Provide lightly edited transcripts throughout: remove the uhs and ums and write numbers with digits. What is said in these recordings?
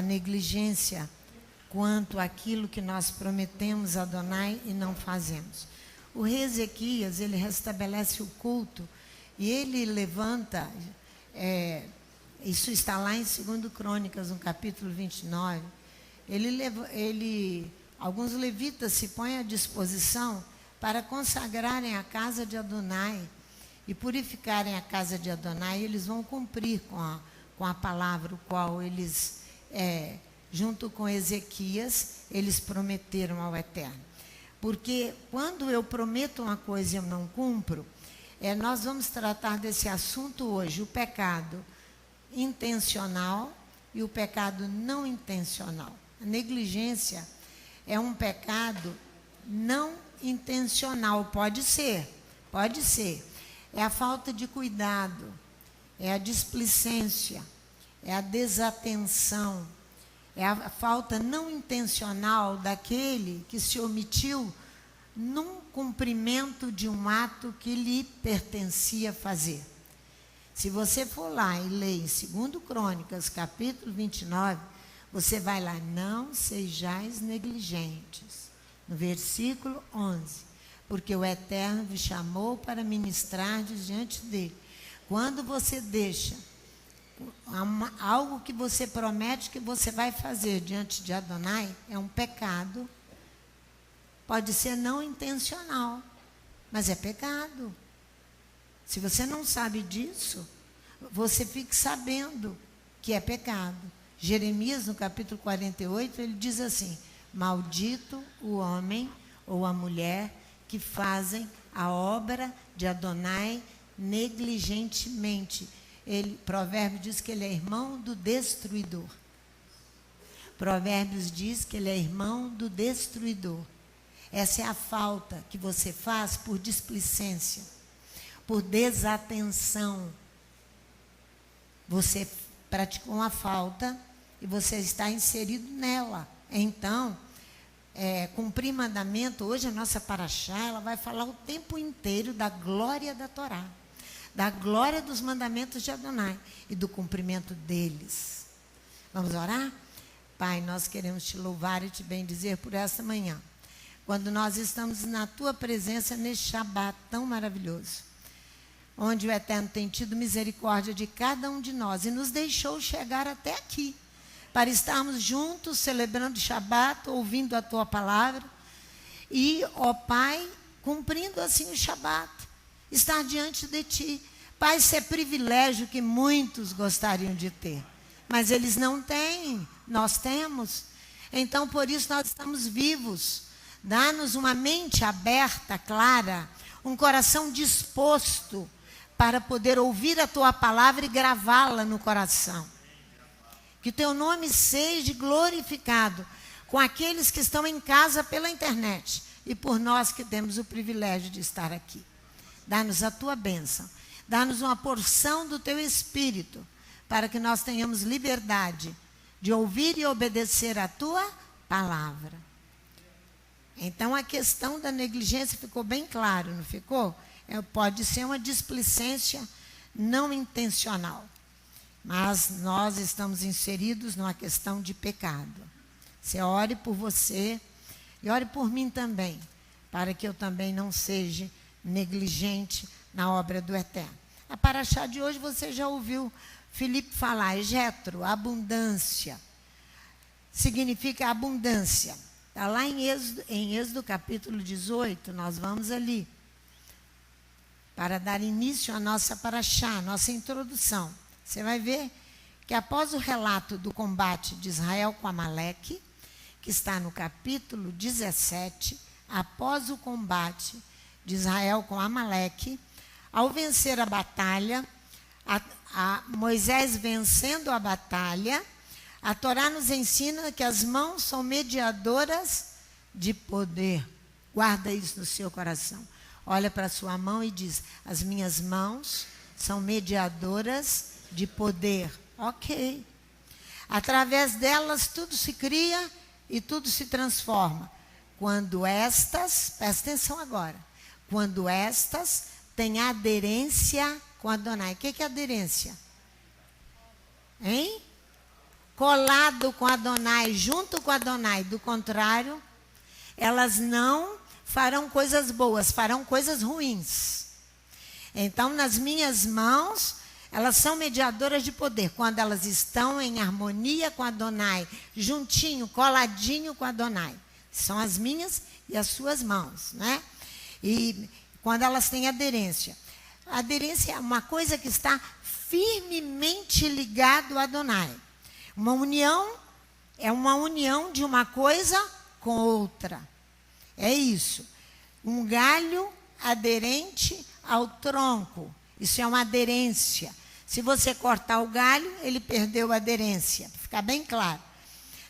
negligência quanto àquilo que nós prometemos a Adonai e não fazemos. O rei Ezequias, ele restabelece o culto e ele levanta, isso está lá em 2 Crônicas, no capítulo 29, alguns levitas se põem à disposição para consagrarem a casa de Adonai e purificarem a casa de Adonai. Eles vão cumprir com a palavra, o qual eles, junto com Ezequias, eles prometeram ao Eterno. Porque quando eu prometo uma coisa e eu não cumpro, nós vamos tratar desse assunto hoje, o pecado intencional e o pecado não intencional. A negligência é um pecado não intencional, pode ser. É a falta de cuidado, é a displicência, é a desatenção, é a falta não intencional daquele que se omitiu num cumprimento de um ato que lhe pertencia fazer. Se você for lá e ler em 2 Crônicas, capítulo 29, você vai lá, não sejais negligentes, no versículo 11, porque o Eterno vos chamou para ministrar diante dele. Quando você deixa algo que você promete que você vai fazer diante de Adonai, é um pecado. Pode ser não intencional, mas é pecado. Se você não sabe disso, você fique sabendo que é pecado. Jeremias, no capítulo 48, ele diz assim: maldito o homem ou a mulher que fazem a obra de Adonai negligentemente. Provérbios diz que ele é irmão do destruidor. Provérbios diz que ele é irmão do destruidor. Essa é a falta que você faz por displicência, por desatenção. Você praticou uma falta e você está inserido nela. Então, cumprir mandamento, hoje a nossa paraxá, ela vai falar o tempo inteiro da glória da Torá, da glória dos mandamentos de Adonai e do cumprimento deles. Vamos orar? Pai, nós queremos te louvar e te bendizer por essa manhã, quando nós estamos na tua presença neste Shabat tão maravilhoso, onde o Eterno tem tido misericórdia de cada um de nós e nos deixou chegar até aqui, para estarmos juntos, celebrando o Shabat, ouvindo a tua palavra e, ó Pai, cumprindo assim o Shabat, estar diante de ti. Pai, isso é privilégio que muitos gostariam de ter, mas eles não têm, nós temos. Então, por isso nós estamos vivos. Dá-nos uma mente aberta, clara, um coração disposto para poder ouvir a tua palavra e gravá-la no coração. Que teu nome seja glorificado com aqueles que estão em casa pela internet e por nós que temos o privilégio de estar aqui. Dá-nos a tua bênção, dá-nos uma porção do teu Espírito, para que nós tenhamos liberdade de ouvir e obedecer a tua palavra. Então, a questão da negligência ficou bem claro, não ficou? Pode ser uma displicência não intencional, mas nós estamos inseridos numa questão de pecado. Você ore por você e ore por mim também, para que eu também não seja negligente na obra do Eterno. A paraxá de hoje você já ouviu Filipe falar, Jetro, abundância. Significa abundância. Está lá em Êxodo capítulo 18, nós vamos ali, para dar início à nossa paraxá, à nossa introdução. Você vai ver que após o relato do combate de Israel com Amaleque, que está no capítulo 17, após o combate de Israel com Amaleque, ao vencer a batalha, Moisés vencendo a batalha, a Torá nos ensina que as mãos são mediadoras de poder. Guarda isso no seu coração. Olha para a sua mão e diz: as minhas mãos são mediadoras de poder. Ok. Através delas tudo se cria e tudo se transforma. Quando estas, presta atenção agora, quando estas têm aderência com Adonai. O que é aderência? Hein? colado com Adonai, junto com Adonai. Do contrário, elas não farão coisas boas, farão coisas ruins. Então, nas minhas mãos, elas são mediadoras de poder. Quando elas estão em harmonia com Adonai, juntinho, coladinho com Adonai. São as minhas e as suas mãos, né? E quando elas têm aderência. A aderência é uma coisa que está firmemente ligado a Adonai. Uma união é uma união de uma coisa com outra. É isso. Um galho aderente ao tronco. Isso é uma aderência. Se você cortar o galho, ele perdeu a aderência. Para ficar bem claro.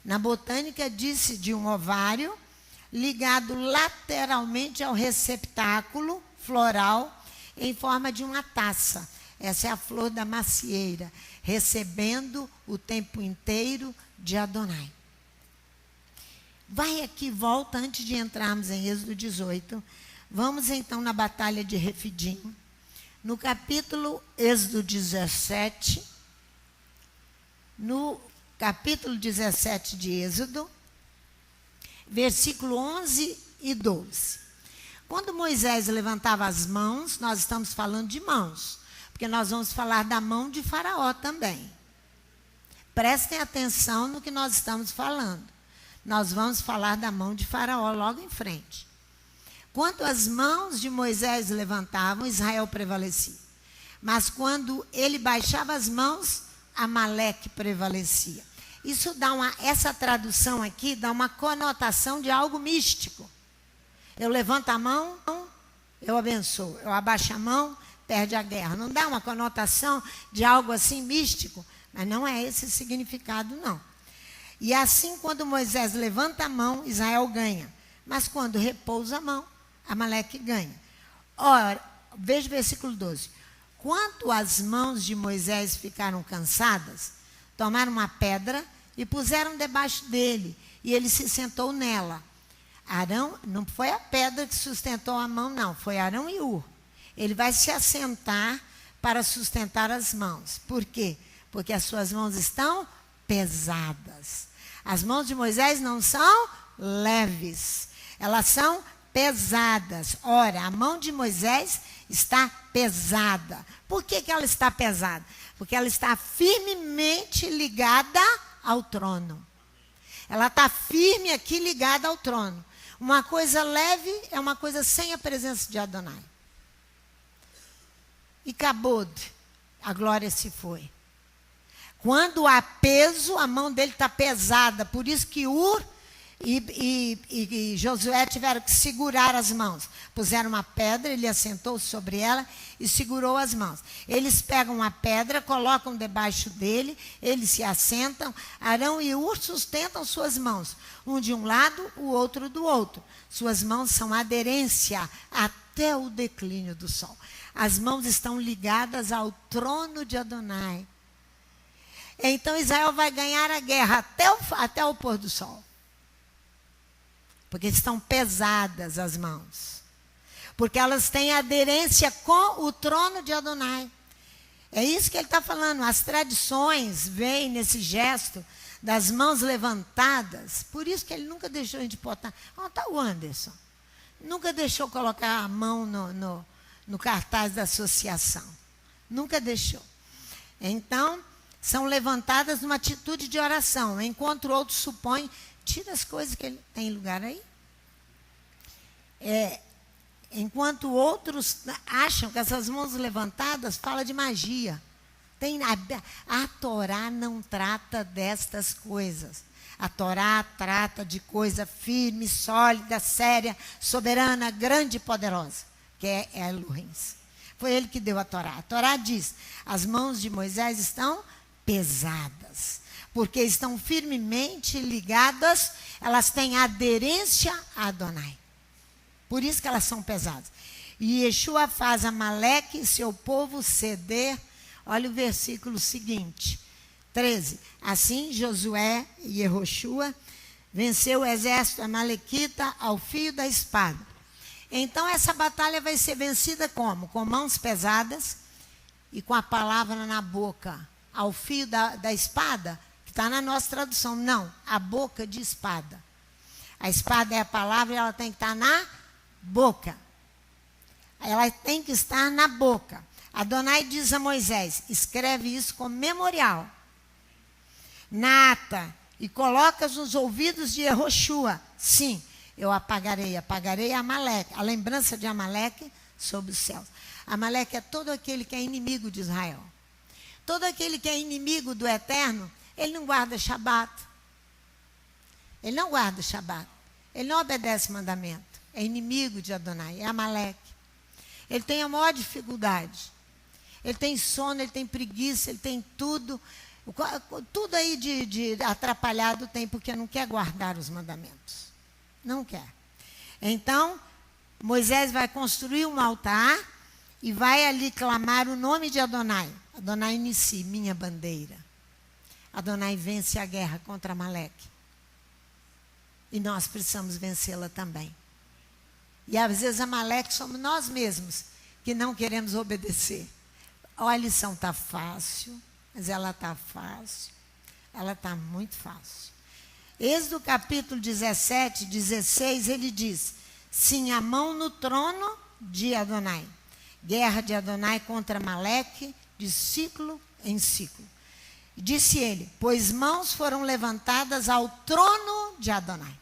Na botânica, disse de um ovário ligado lateralmente ao receptáculo floral em forma de uma taça. Essa é a flor da macieira, recebendo o tempo inteiro de Adonai. Vai aqui, volta, antes de entrarmos em Êxodo 18. Vamos então na batalha de Refidim. No capítulo Êxodo 17, no capítulo 17 de Êxodo, versículo 11 e 12. Quando Moisés levantava as mãos, nós estamos falando de mãos, porque nós vamos falar da mão de Faraó também. Prestem atenção no que nós estamos falando. Nós vamos falar da mão de Faraó logo em frente. Quando as mãos de Moisés levantavam, Israel prevalecia. Mas quando ele baixava as mãos, Amaleque prevalecia. Isso dá essa tradução aqui dá uma conotação de algo místico. Eu levanto a mão, eu abençoo. Eu abaixo a mão, perde a guerra. Não dá uma conotação de algo assim místico, mas não é esse o significado, não. E assim, quando Moisés levanta a mão, Israel ganha. Mas quando repousa a mão, Amaleque ganha. Ora, veja o versículo 12. Quando as mãos de Moisés ficaram cansadas, tomaram uma pedra e puseram debaixo dele, e ele se sentou nela. Arão, não foi a pedra que sustentou a mão, não, foi Arão e Hur. Ele vai se assentar para sustentar as mãos. Por quê? Porque as suas mãos estão pesadas. As mãos de Moisés não são leves, elas são pesadas. Ora, a mão de Moisés está pesada. Por que ela está pesada? Porque ela está firmemente ligada ao trono. Ela está firme aqui ligada ao trono. Uma coisa leve é uma coisa sem a presença de Adonai. E Cabod, a glória se foi. Quando há peso, a mão dele está pesada. Por isso que Hur e Josué tiveram que segurar as mãos. Puseram uma pedra, ele assentou sobre ela e segurou as mãos. Eles pegam a pedra, colocam debaixo dele, eles se assentam. Arão e Hur sustentam suas mãos, um de um lado, o outro do outro. Suas mãos são aderência até o declínio do sol. As mãos estão ligadas ao trono de Adonai. Então Israel vai ganhar a guerra até o pôr do sol. Porque estão pesadas as mãos. Porque elas têm aderência com o trono de Adonai. É isso que ele está falando. As tradições vêm nesse gesto das mãos levantadas. Por isso que ele nunca deixou a gente botar. Onde está o Anderson? Nunca deixou colocar a mão no cartaz da associação. Nunca deixou. Então, são levantadas numa atitude de oração. Enquanto outros supõem, tira as coisas que ele tem lugar aí. Enquanto outros acham que essas mãos levantadas fala de magia. A Torá não trata destas coisas. A Torá trata de coisa firme, sólida, séria, soberana, grande e poderosa, que é Elohim. Foi ele que deu a Torá. A Torá diz, as mãos de Moisés estão pesadas, porque estão firmemente ligadas, elas têm aderência a Adonai. Por isso que elas são pesadas. E Yeshua faz Amaleque e seu povo ceder. Olha o versículo seguinte, 13. Assim Josué e Yehoshua venceu o exército amalequita ao fio da espada. Então essa batalha vai ser vencida como? Com mãos pesadas e com a palavra na boca. Ao fio da espada, que está na nossa tradução. Não, a boca de espada. A espada é a palavra e ela tem que estar na boca. Ela tem que estar na boca. Adonai diz a Moisés, escreve isso como memorial na ata e colocas nos ouvidos de Yehoshua. Sim, eu apagarei Amaleque, a lembrança de Amaleque sobre os céus. Amaleque é todo aquele que é inimigo de Israel. Todo aquele que é inimigo do Eterno, ele não guarda Shabat. Ele não guarda Shabat. Ele não obedece mandamento. É inimigo de Adonai, é Amaleque. Ele tem a maior dificuldade. Ele tem sono, ele tem preguiça, ele tem tudo. Tudo aí de atrapalhado tem, porque não quer guardar os mandamentos. Não quer. Então, Moisés vai construir um altar e vai ali clamar o nome de Adonai. Adonai inicia, minha bandeira. Adonai vence a guerra contra Amaleque. E nós precisamos vencê-la também. E às vezes Amaleque somos nós mesmos que não queremos obedecer. Olha, a lição está fácil, mas ela está fácil. Ela está muito fácil. Êxodo capítulo 17, 16, ele diz, sim, a mão no trono de Adonai. Guerra de Adonai contra Amaleque, de ciclo em ciclo. E disse ele, pois mãos foram levantadas ao trono de Adonai.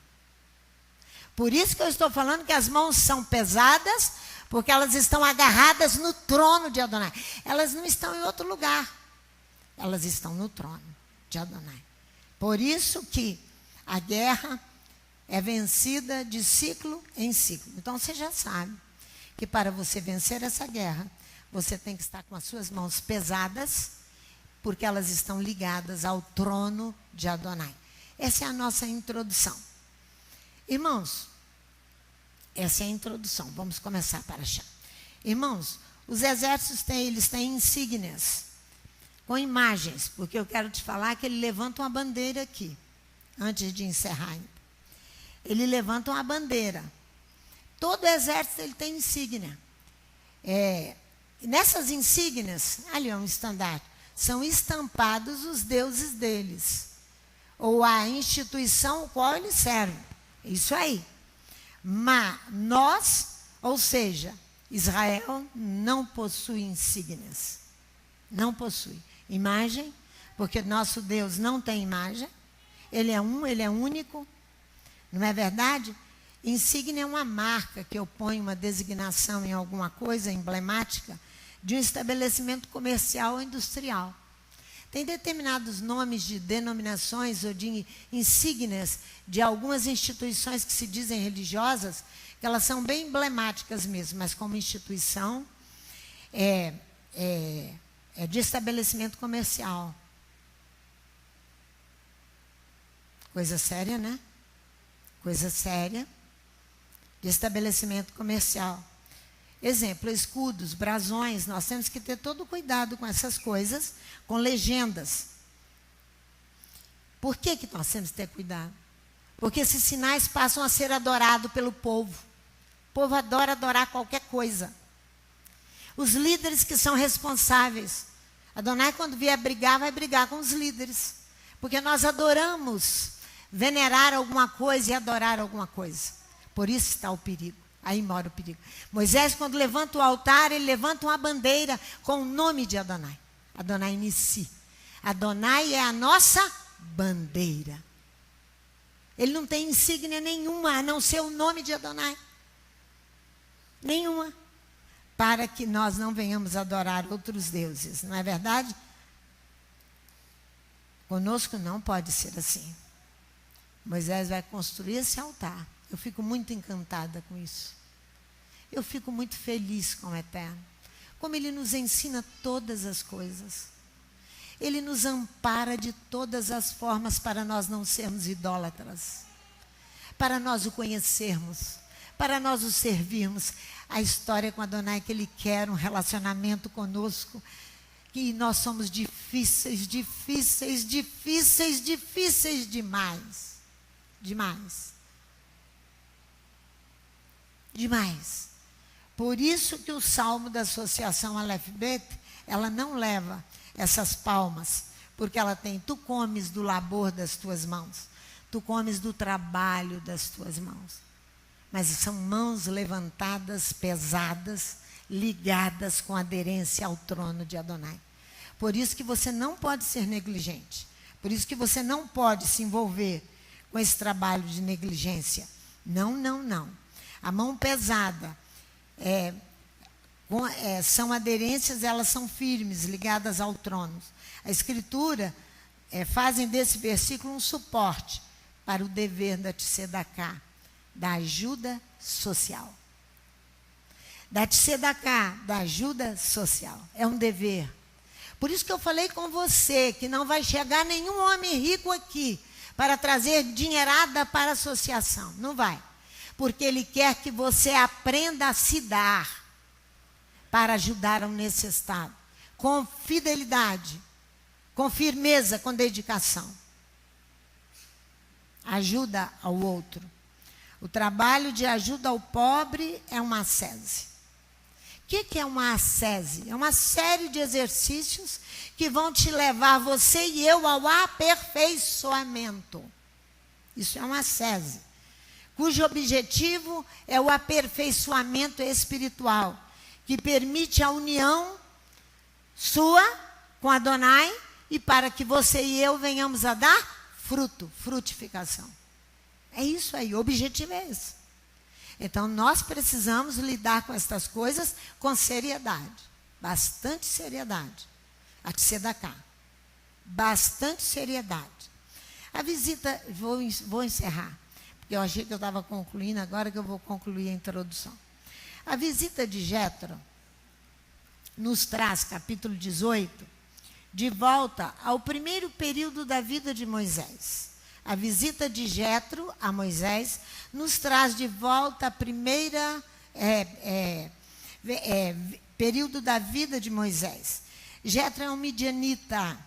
Por isso que eu estou falando que as mãos são pesadas, porque elas estão agarradas no trono de Adonai. Elas não estão em outro lugar. Elas estão no trono de Adonai. Por isso que a guerra é vencida de ciclo em ciclo. Então você já sabe que para você vencer essa guerra, você tem que estar com as suas mãos pesadas, porque elas estão ligadas ao trono de Adonai. Essa é a nossa introdução. Irmãos, essa é a introdução. Vamos começar para achar. Irmãos, os exércitos eles têm insígnias com imagens, porque eu quero te falar que ele levanta uma bandeira aqui, antes de encerrar ainda. Ele levanta uma bandeira. Todo exército ele tem insígnia. Nessas insígnias, ali é um estandarte, são estampados os deuses deles, ou a instituição a qual eles servem. Isso aí. Mas nós, ou seja, Israel não possui insígnias. Não possui imagem, porque nosso Deus não tem imagem. Ele é ele é único. Não é verdade? Insígnia é uma marca que opõe uma designação em alguma coisa emblemática de um estabelecimento comercial ou industrial. Tem determinados nomes de denominações ou de insígnias de algumas instituições que se dizem religiosas, que elas são bem emblemáticas mesmo, mas como instituição é de estabelecimento comercial. Coisa séria, né? Coisa séria de estabelecimento comercial. Exemplo, escudos, brasões, nós temos que ter todo cuidado com essas coisas, com legendas. Por que nós temos que ter cuidado? Porque esses sinais passam a ser adorados pelo povo. O povo adora adorar qualquer coisa. Os líderes que são responsáveis. Adonai, quando vier brigar, vai brigar com os líderes. Porque nós adoramos venerar alguma coisa e adorar alguma coisa. Por isso está o perigo. Aí mora o perigo. Moisés, quando levanta o altar, ele levanta uma bandeira com o nome de Adonai. Adonai Nissi. Adonai é a nossa bandeira. Ele não tem insígnia nenhuma, a não ser o nome de Adonai. Nenhuma. Para que nós não venhamos adorar outros deuses. Não é verdade? Conosco não pode ser assim. Moisés vai construir esse altar. Eu fico muito encantada com isso. Eu fico muito feliz com o Eterno. Como Ele nos ensina todas as coisas. Ele nos ampara de todas as formas para nós não sermos idólatras. Para nós o conhecermos. Para nós o servirmos. A história com Adonai que Ele quer um relacionamento conosco. Que nós somos difíceis, difíceis, difíceis, difíceis demais. Demais. Demais. Por isso que o salmo da associação Aleph Bet, ela não leva essas palmas, porque ela tem, tu comes do labor das tuas mãos, tu comes do trabalho das tuas mãos. Mas são mãos levantadas, pesadas, ligadas com aderência ao trono de Adonai. Por isso que você não pode ser negligente. Por isso que você não pode se envolver com esse trabalho de negligência. Não, não, não. A mão pesada são aderências, elas são firmes, ligadas ao trono. A Escritura fazem desse versículo um suporte para o dever da Tzedaká, da ajuda social. Da Tzedaká, da ajuda social. É um dever. Por isso que eu falei com você que não vai chegar nenhum homem rico aqui para trazer dinheirada para a associação. Não vai. Porque ele quer que você aprenda a se dar para ajudar ao necessitado. Com fidelidade, com firmeza, com dedicação. Ajuda ao outro. O trabalho de ajuda ao pobre é uma ascese. O que é uma ascese? É uma série de exercícios que vão te levar, você e eu, ao aperfeiçoamento. Isso é uma ascese, cujo objetivo é o aperfeiçoamento espiritual, que permite a união sua com Adonai e para que você e eu venhamos a dar fruto, frutificação. É isso aí, o objetivo é esse. Então, nós precisamos lidar com estas coisas com seriedade. Bastante seriedade. A Tzedaká. Bastante seriedade. A visita, vou encerrar. Porque eu achei que eu estava concluindo, agora que eu vou concluir a introdução. A visita de Jetro nos traz, capítulo 18, de volta ao primeiro período da vida de Moisés. A visita de Jetro a Moisés nos traz de volta a primeira período da vida de Moisés. Jetro é um midianita,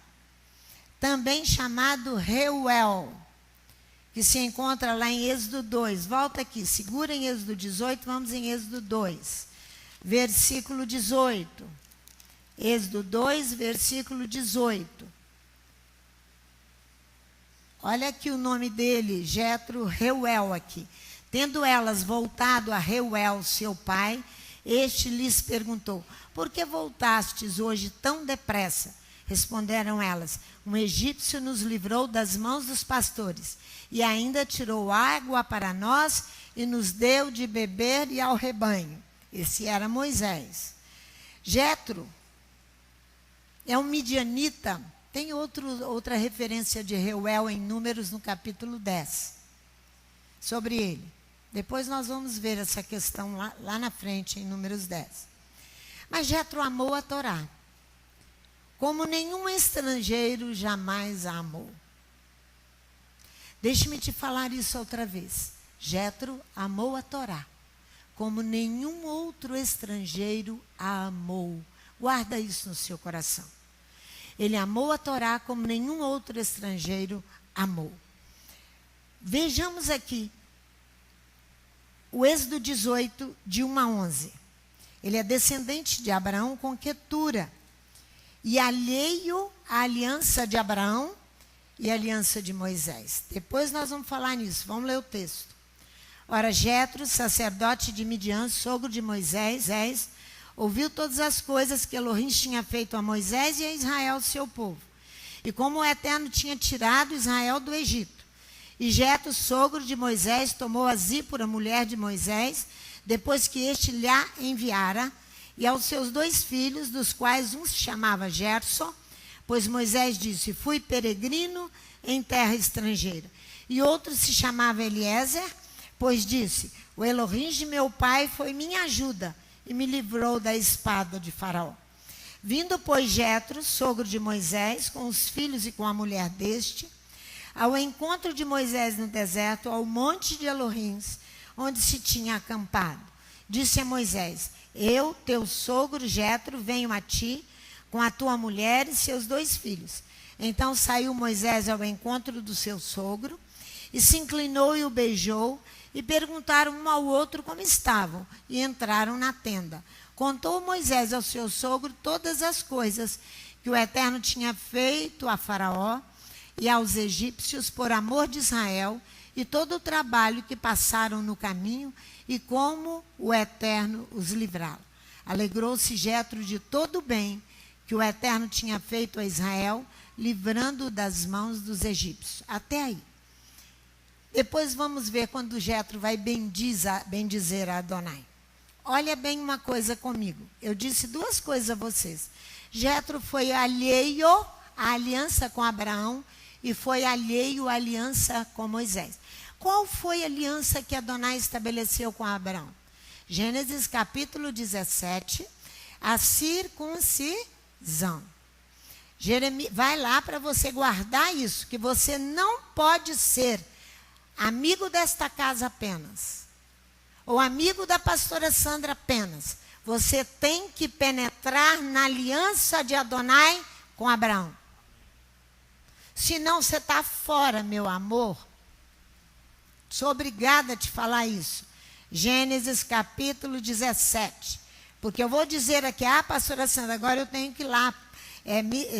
também chamado Reuel, que se encontra lá em Êxodo 2. Volta aqui, segura em Êxodo 18, vamos em Êxodo 2, versículo 18. Êxodo 2, versículo 18. Olha aqui o nome dele, Jetro, Reuel aqui. Tendo elas voltado a Reuel, seu pai, este lhes perguntou: por que voltastes hoje tão depressa? Responderam elas: um egípcio nos livrou das mãos dos pastores, e ainda tirou água para nós e nos deu de beber e ao rebanho. Esse era Moisés. Jetro é um midianita. Tem outra referência de Reuel em Números, no capítulo 10, sobre ele. Depois nós vamos ver essa questão lá na frente, em Números 10. Mas Jetro amou a Torá, como nenhum estrangeiro jamais a amou. Deixe-me te falar isso outra vez. Jetro amou a Torá, como nenhum outro estrangeiro a amou. Guarda isso no seu coração. Ele amou a Torá como nenhum outro estrangeiro amou. Vejamos aqui o Êxodo 18, de 1 a 11. Ele é descendente de Abraão com Quetura e alheio à aliança de Abraão e à aliança de Moisés. Depois nós vamos falar nisso, vamos ler o texto. Ora, Jetro, sacerdote de Midian, sogro de Moisés, ouviu todas as coisas que Elohim tinha feito a Moisés e a Israel, seu povo. E como o Eterno tinha tirado Israel do Egito. E Jetro, sogro de Moisés, tomou a Zípora, mulher de Moisés, depois que este lhe enviara, e aos seus 2 filhos, dos quais um se chamava Gerson, pois Moisés disse: fui peregrino em terra estrangeira. E outro se chamava Eliezer, pois disse: o Elohim de meu pai foi minha ajuda, e me livrou da espada de Faraó. Vindo, pois, Jetro, sogro de Moisés, com os filhos e com a mulher deste, ao encontro de Moisés no deserto, ao monte de Elohim, onde se tinha acampado, disse a Moisés: eu, teu sogro Jetro, venho a ti, com a tua mulher e seus 2 filhos. Então saiu Moisés ao encontro do seu sogro, e se inclinou e o beijou, e perguntaram um ao outro como estavam, e entraram na tenda. Contou Moisés ao seu sogro todas as coisas que o Eterno tinha feito a Faraó e aos egípcios por amor de Israel, e todo o trabalho que passaram no caminho, e como o Eterno os livrara. Alegrou-se Jetro de todo o bem que o Eterno tinha feito a Israel, livrando-o das mãos dos egípcios. Até aí. Depois vamos ver quando Jetro vai bendizer a Adonai. Olha bem uma coisa comigo. Eu disse duas coisas a vocês. Jetro foi alheio à aliança com Abraão e foi alheio à aliança com Moisés. Qual foi a aliança que Adonai estabeleceu com Abraão? Gênesis capítulo 17, a circuncisão. Vai lá para você guardar isso, que você não pode ser amigo desta casa apenas, ou amigo da pastora Sandra apenas. Você tem que penetrar na aliança de Adonai com Abraão. Senão você está fora, meu amor. Sou obrigada a te falar isso. Gênesis capítulo 17. Porque eu vou dizer aqui, pastora Sandra, agora eu tenho que ir lá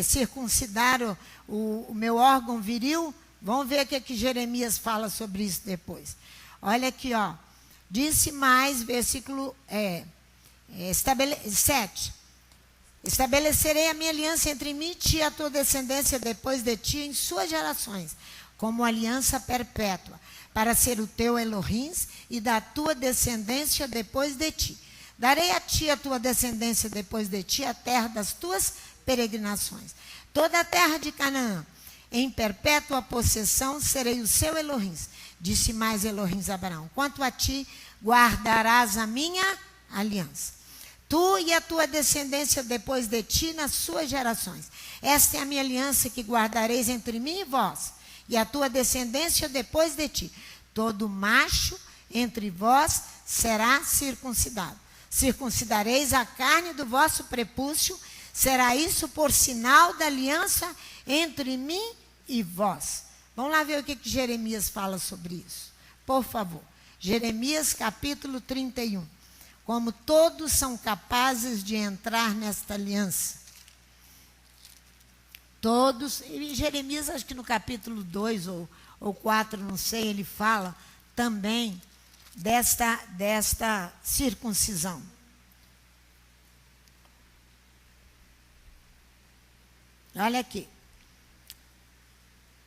circuncidar o meu órgão viril. Vamos ver o que Jeremias fala sobre isso depois. Olha aqui, ó. Disse mais, versículo 7. Estabelecerei a minha aliança entre mim e ti e a tua descendência depois de ti em suas gerações, como aliança perpétua, para ser o teu Elohim e da tua descendência depois de ti. Darei a ti a tua descendência depois de ti a terra das tuas peregrinações. Toda a terra de Canaã, em perpétua possessão, serei o seu Elohim. Disse mais Elohim a Abraão: quanto a ti, guardarás a minha aliança. Tu e a tua descendência depois de ti nas suas gerações. Esta é a minha aliança que guardareis entre mim e vós, e a tua descendência depois de ti. Todo macho entre vós será circuncidado. Circuncidareis a carne do vosso prepúcio. Será isso por sinal da aliança entre mim e vós. Vamos lá ver o que Jeremias fala sobre isso. Por favor. Jeremias capítulo 31. Como todos são capazes de entrar nesta aliança. Todos. E Jeremias, acho que no capítulo 2 ou 4, não sei, ele fala também desta circuncisão. Olha aqui.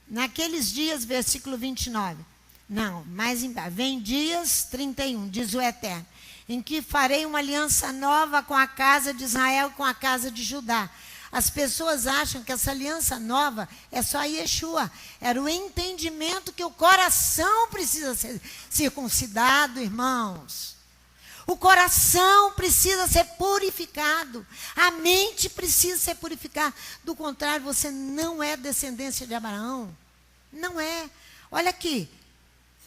Naqueles dias, versículo 29. Não, mais embaixo. Vem dias 31, diz o Eterno, em que farei uma aliança nova com a casa de Israel, com a casa de Judá. As pessoas acham que essa aliança nova é só Yeshua. Era o entendimento que o coração precisa ser circuncidado, irmãos. O coração precisa ser purificado. A mente precisa ser purificada. Do contrário, você não é descendência de Abraão. Não é. Olha aqui.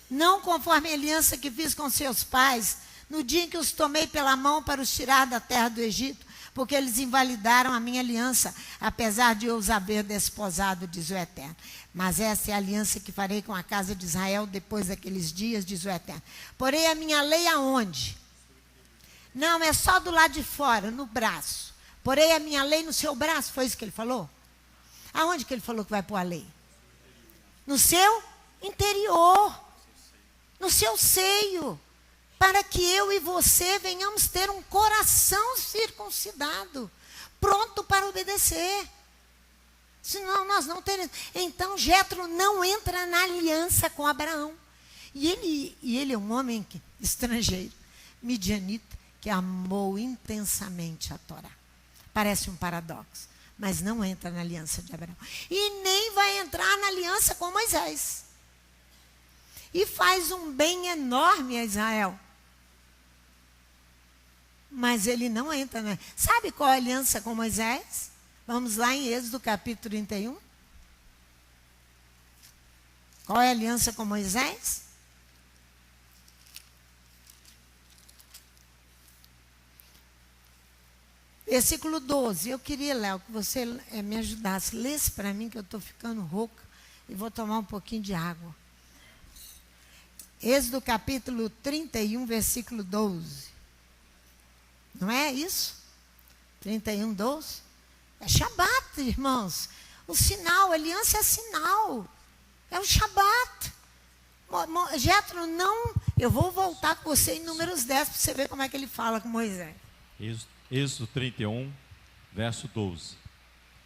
Não conforme a aliança que fiz com seus pais, no dia em que os tomei pela mão para os tirar da terra do Egito, porque eles invalidaram a minha aliança, apesar de eu os haver desposado, diz o Eterno. Mas essa é a aliança que farei com a casa de Israel depois daqueles dias, diz o Eterno. Porém, a minha lei aonde? Não, é só do lado de fora, no braço. Porém, a minha lei no seu braço, foi isso que ele falou? Aonde que ele falou que vai pôr a lei? No seu interior. No seu seio. Para que eu e você venhamos ter um coração circuncidado, pronto para obedecer. Senão nós não teremos. Então Jetro não entra na aliança com Abraão. E ele é um homem estrangeiro, midianita, que amou intensamente a Torá. Parece um paradoxo, mas não entra na aliança de Abraão. E nem vai entrar na aliança com Moisés. E faz um bem enorme a Israel. Mas ele não entra, né? Sabe qual é a aliança com Moisés? Vamos lá em Êxodo capítulo 31. Qual é a aliança com Moisés? Versículo 12. Eu queria, Léo, que você me ajudasse. Lesse para mim, que eu estou ficando rouca e vou tomar um pouquinho de água. Êxodo capítulo 31, versículo 12. Não é isso? 31, 12? É Shabat, irmãos. O sinal, a aliança é sinal. É o Shabat. Jetro, não... Eu vou voltar com você em Números 10 para você ver como é que ele fala com Moisés. Êxodo 31, verso 12.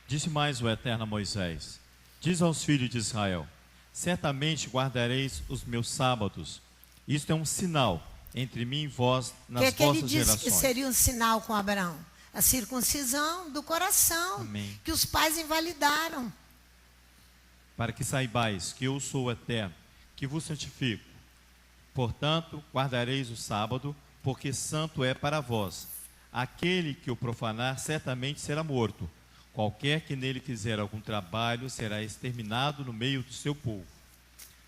Disse mais o Eterno a Moisés: diz aos filhos de Israel: certamente guardareis os meus sábados. Isto é um sinal entre mim e vós nas vossas gerações. O que ele disse que seria um sinal com Abraão? A circuncisão do coração. Amém. Que os pais invalidaram. Para que saibais que eu sou o Eterno, que vos santifico. Portanto, guardareis o sábado, porque santo é para vós. Aquele que o profanar certamente será morto. Qualquer que nele fizer algum trabalho será exterminado no meio do seu povo.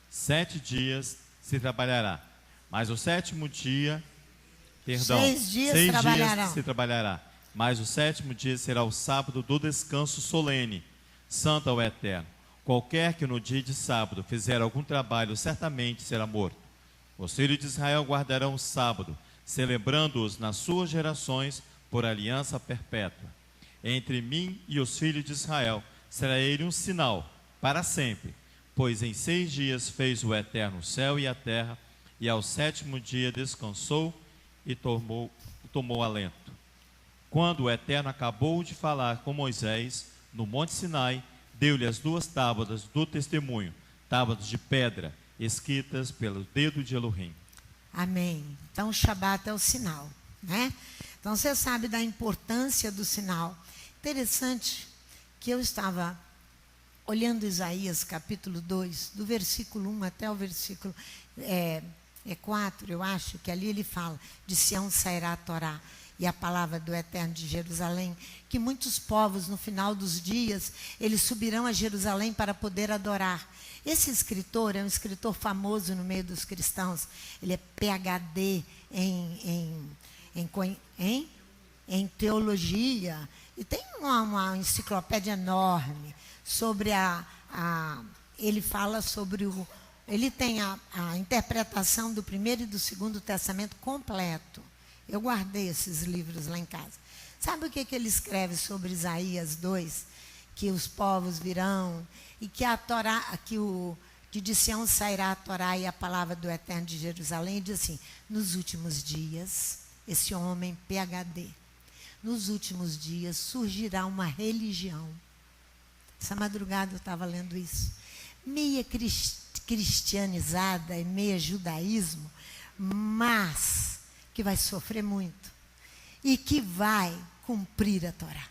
7 dias se trabalhará, mas o sétimo dia, 6 dias se trabalhará, mas o sétimo dia será o sábado do descanso solene, santo ao Eterno. Qualquer que no dia de sábado fizer algum trabalho certamente será morto. Os filhos de Israel guardarão o sábado, celebrando-os nas suas gerações por aliança perpétua. Entre mim e os filhos de Israel será ele um sinal para sempre, pois em 6 dias fez o Eterno o céu e a terra, e ao sétimo dia descansou e tomou alento. Quando o Eterno acabou de falar com Moisés no Monte Sinai, deu-lhe as 2 tábuas do testemunho, tábuas de pedra, escritas pelo dedo de Elohim. Amém. Então o Shabat é o sinal, né? Então você sabe da importância do sinal. Interessante que eu estava olhando Isaías capítulo 2, do versículo 1 até o versículo 4, eu acho que ali ele fala: de Sião sairá a Torá e a palavra do Eterno de Jerusalém, que muitos povos no final dos dias, eles subirão a Jerusalém para poder adorar. Esse escritor é um escritor famoso no meio dos cristãos. Ele é PhD em teologia, e tem uma enciclopédia enorme sobre ele fala sobre ele tem a interpretação do Primeiro e do Segundo Testamento completo. Eu guardei esses livros lá em casa. Sabe o que ele escreve sobre Isaías 2? Que os povos virão e que a Torá, que de Sião sairá a Torá e a palavra do Eterno de Jerusalém. E diz assim: nos últimos dias, esse homem PhD, nos últimos dias surgirá uma religião. Essa madrugada eu estava lendo isso. Meia cristianizada e meia judaísmo, mas que vai sofrer muito e que vai cumprir a Torá.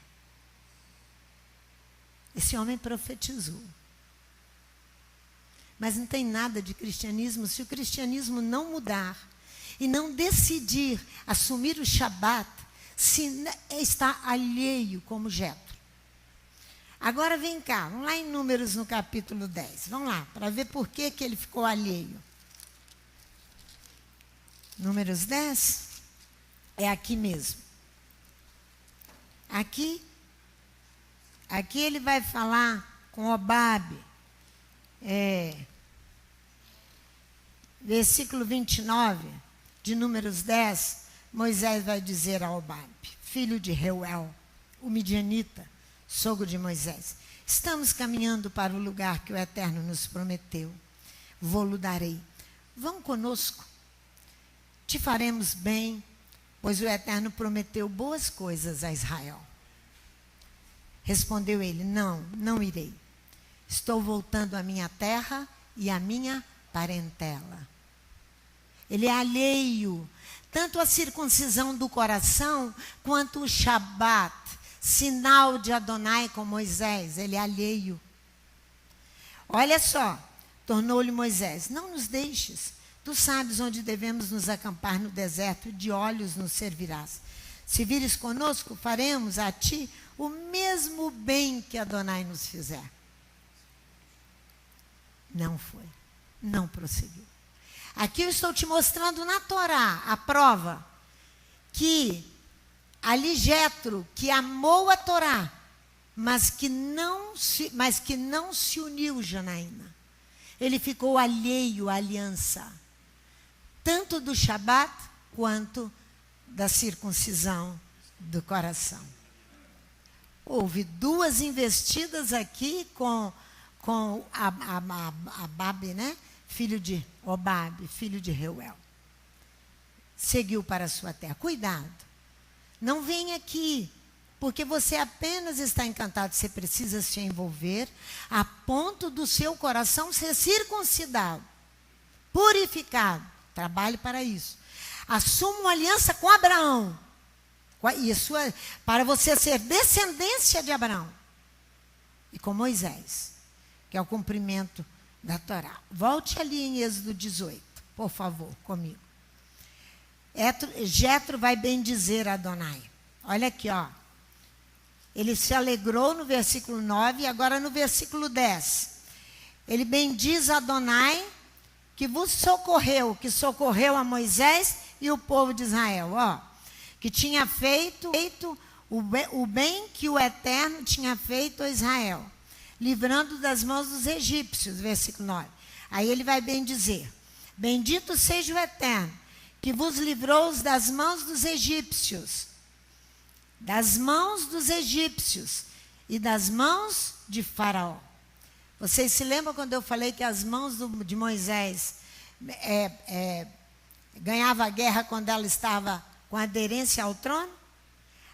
Esse homem profetizou. Mas não tem nada de cristianismo se o cristianismo não mudar e não decidir assumir o Shabat, se está alheio como Jetro. Agora vem cá, vamos lá em Números no capítulo 10. Vamos lá, para ver por que ele ficou alheio. Números 10 é aqui mesmo. Aqui ele vai falar com Obabe. Versículo 29 de Números 10, Moisés vai dizer a Obabe, filho de Reuel, o midianita, sogro de Moisés: estamos caminhando para o lugar que o Eterno nos prometeu. Vou-lo darei. Vão conosco. Te faremos bem, pois o Eterno prometeu boas coisas a Israel. Respondeu ele: não irei. Estou voltando à minha terra e à minha parentela. Ele é alheio, tanto à circuncisão do coração, quanto o Shabat, sinal de Adonai com Moisés. Ele é alheio. Olha só, tornou-lhe Moisés: não nos deixes. Tu sabes onde devemos nos acampar no deserto, de olhos nos servirás. Se vires conosco, faremos a ti o mesmo bem que Adonai nos fizer. Não foi, não prosseguiu. Aqui eu estou te mostrando na Torá a prova que ali Jetro, que amou a Torá, mas que não se uniu, Janaína. Ele ficou alheio à aliança, tanto do Shabat quanto da circuncisão do coração. Houve 2 investidas aqui com Ababe, né? Filho de Obabe, filho de Reuel. Seguiu para a sua terra. Cuidado. Não venha aqui, porque você apenas está encantado. Você precisa se envolver a ponto do seu coração ser circuncidado, purificado. Trabalhe para isso. Assuma uma aliança com Abraão. Isso é para você ser descendência de Abraão. E com Moisés, que é o cumprimento da Torá. Volte ali em Êxodo 18, por favor, comigo. Jetro vai bendizer Adonai. Olha aqui, ó. Ele se alegrou no versículo 9 e agora no versículo 10. Ele bendiz Adonai, que vos socorreu, que socorreu a Moisés e o povo de Israel, ó. Que tinha feito o bem que o Eterno tinha feito a Israel, livrando das mãos dos egípcios, versículo 9. Aí ele vai bendizer. Bendito seja o Eterno, que vos livrou das mãos dos egípcios, e das mãos de Faraó. Vocês se lembram quando eu falei que as mãos de Moisés ganhava a guerra quando ela estava com aderência ao trono?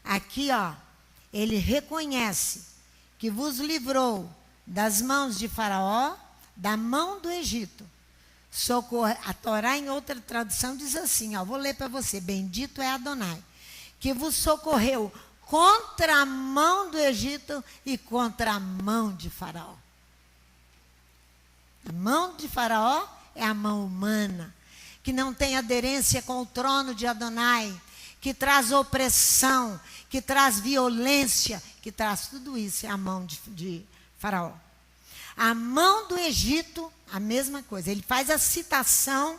Aqui, ó, ele reconhece que vos livrou das mãos de Faraó, da mão do Egito. A Torá, em outra tradução, diz assim, ó, vou ler para você. Bendito é Adonai, que vos socorreu contra a mão do Egito e contra a mão de Faraó. A mão de Faraó é a mão humana, que não tem aderência com o trono de Adonai, que traz opressão, que traz violência, que traz tudo isso, é a mão de Faraó. A mão do Egito, a mesma coisa. Ele faz a citação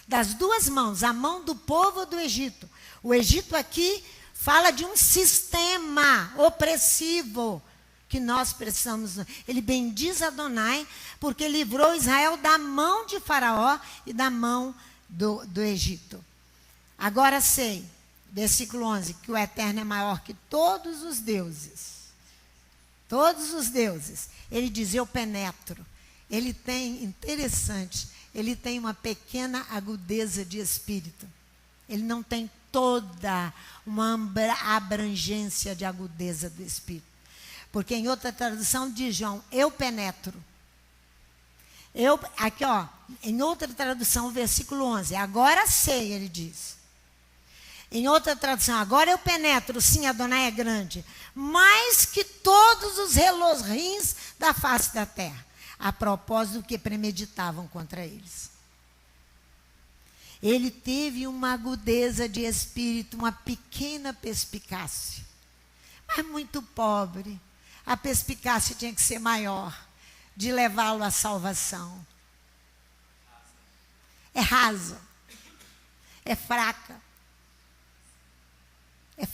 das 2 mãos, a mão do povo do Egito. O Egito aqui fala de um sistema opressivo que nós precisamos. Ele bendiz Adonai porque livrou Israel da mão de Faraó e da mão do Egito. Agora sei, versículo 11, que o Eterno é maior que todos os deuses. Todos os deuses. Ele diz, eu penetro. Ele tem, interessante, ele tem uma pequena agudeza de espírito. Ele não tem toda uma abrangência de agudeza do espírito. Porque em outra tradução diz, João, eu penetro. Aqui, ó, em outra tradução, versículo 11, agora sei, ele diz. Em outra tradução, agora eu penetro, sim, Adonai é grande, mais que todos os relorins da face da terra, a propósito do que premeditavam contra eles. Ele teve uma agudeza de espírito, uma pequena perspicácia, mas muito pobre. A perspicácia tinha que ser maior, de levá-lo à salvação. É rasa, é fraca. É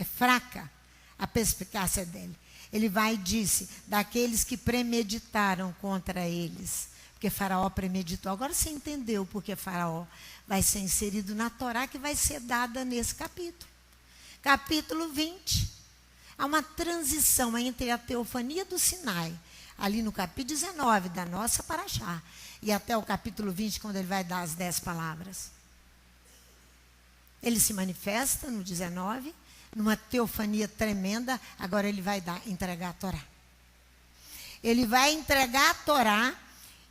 fraca a perspicácia dele. Ele vai e disse, daqueles que premeditaram contra eles. Porque Faraó premeditou. Agora você entendeu porque Faraó vai ser inserido na Torá que vai ser dada nesse capítulo. Capítulo 20. Há uma transição entre a teofania do Sinai, ali no capítulo 19 da nossa Paraxá, e até o capítulo 20, quando ele vai dar as 10 palavras. Ele se manifesta no 19, numa teofania tremenda, agora ele vai entregar a Torá. Ele vai entregar a Torá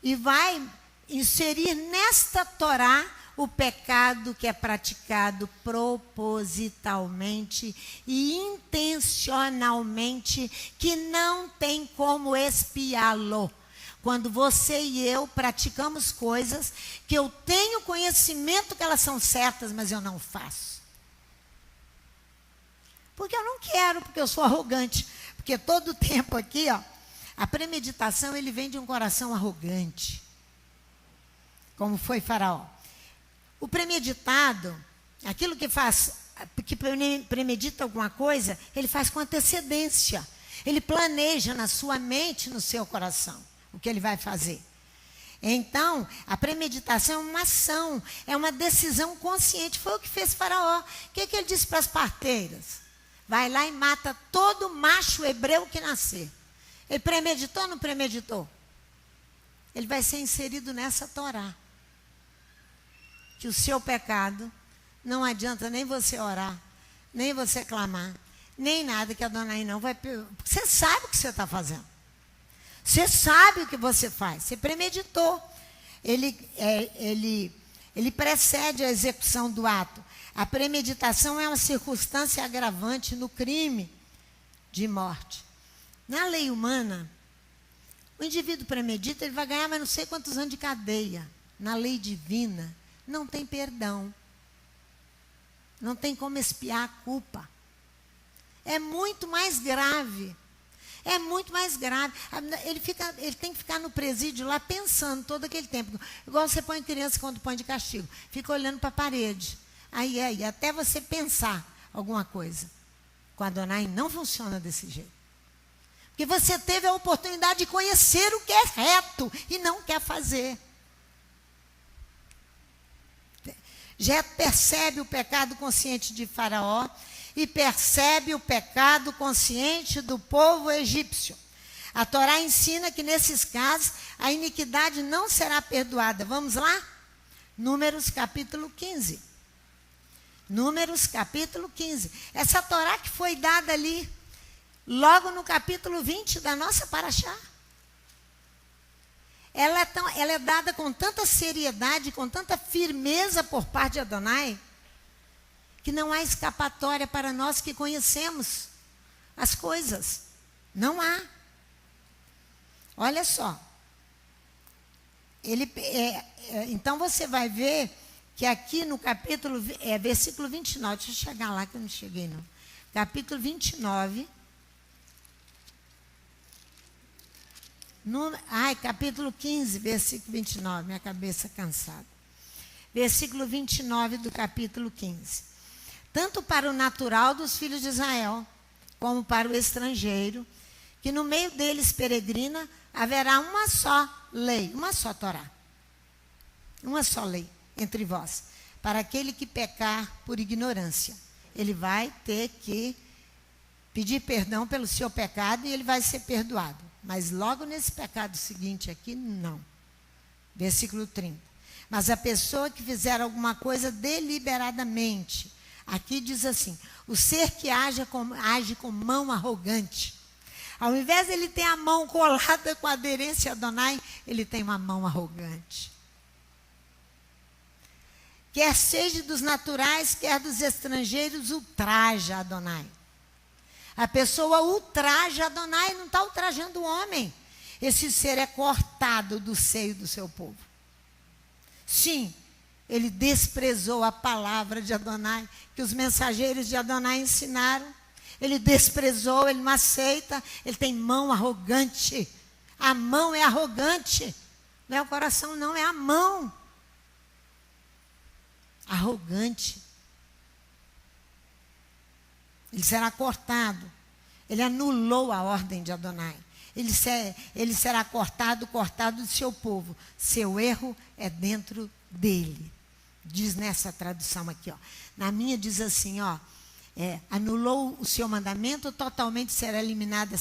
e vai inserir nesta Torá o pecado que é praticado propositalmente e intencionalmente, que não tem como expiá-lo. Quando você e eu praticamos coisas que eu tenho conhecimento que elas são certas, mas eu não faço. Porque eu não quero, porque eu sou arrogante. Porque todo o tempo aqui, ó, a premeditação, ele vem de um coração arrogante. Como foi Faraó. O premeditado, aquilo que premedita alguma coisa, ele faz com antecedência. Ele planeja na sua mente, no seu coração, o que ele vai fazer. Então, a premeditação é uma ação, é uma decisão consciente. Foi o que fez Faraó. O que ele disse para as parteiras? vai lá e mata todo macho hebreu que nascer. Ele premeditou ou não premeditou? Ele vai ser inserido nessa Torá. Que o seu pecado, não adianta nem você orar, nem você clamar, nem nada que Adonai não vai... Porque você sabe o que você está fazendo. Você sabe o que você faz. Você premeditou. Ele precede a execução do ato. A premeditação é uma circunstância agravante no crime de morte. Na lei humana, o indivíduo premedita, ele vai ganhar mais não sei quantos anos de cadeia. Na lei divina, não tem perdão. Não tem como expiar a culpa. É muito mais grave. É muito mais grave. Ele tem que ficar no presídio lá pensando todo aquele tempo. Igual você põe criança quando põe de castigo. Fica olhando para a parede. Aí, até você pensar alguma coisa. Com a Adonai não funciona desse jeito. Porque você teve a oportunidade de conhecer o que é reto e não quer fazer. Jetro percebe o pecado consciente de Faraó e percebe o pecado consciente do povo egípcio. A Torá ensina que, nesses casos, a iniquidade não será perdoada. Vamos lá? Números capítulo 15. Números capítulo 15. Essa Torá que foi dada ali, logo no capítulo 20 da nossa Paraxá. Ela é dada com tanta seriedade, com tanta firmeza por parte de Adonai, que não há escapatória para nós que conhecemos as coisas. Não há. Olha só. Então você vai ver que aqui no capítulo, versículo 29, deixa eu chegar lá que eu não cheguei não. Capítulo 29. Capítulo 15, versículo 29, minha cabeça cansada. Versículo 29 do capítulo 15. Tanto para o natural dos filhos de Israel, como para o estrangeiro, que no meio deles peregrina, haverá uma só lei, uma só Torá. Uma só lei entre vós. Para aquele que pecar por ignorância, ele vai ter que pedir perdão pelo seu pecado e ele vai ser perdoado. Mas logo nesse pecado seguinte aqui, não. Versículo 30. Mas a pessoa que fizer alguma coisa deliberadamente, aqui diz assim, o ser que age com mão arrogante. Ao invés de ele ter a mão colada com a aderência a Adonai, ele tem uma mão arrogante. Quer seja dos naturais, quer dos estrangeiros, ultraja Adonai. A pessoa ultraja Adonai, não está ultrajando o homem. Esse ser é cortado do seio do seu povo. Sim, ele desprezou a palavra de Adonai, que os mensageiros de Adonai ensinaram. Ele desprezou, ele não aceita, ele tem mão arrogante. A mão é arrogante. Não é o coração, não, é a mão. Arrogante. Ele será cortado. Ele anulou a ordem de Adonai. Ele será cortado do seu povo. Seu erro é dentro dele. Diz nessa tradução aqui, ó. Na minha diz assim, ó. Anulou o seu mandamento, totalmente será eliminada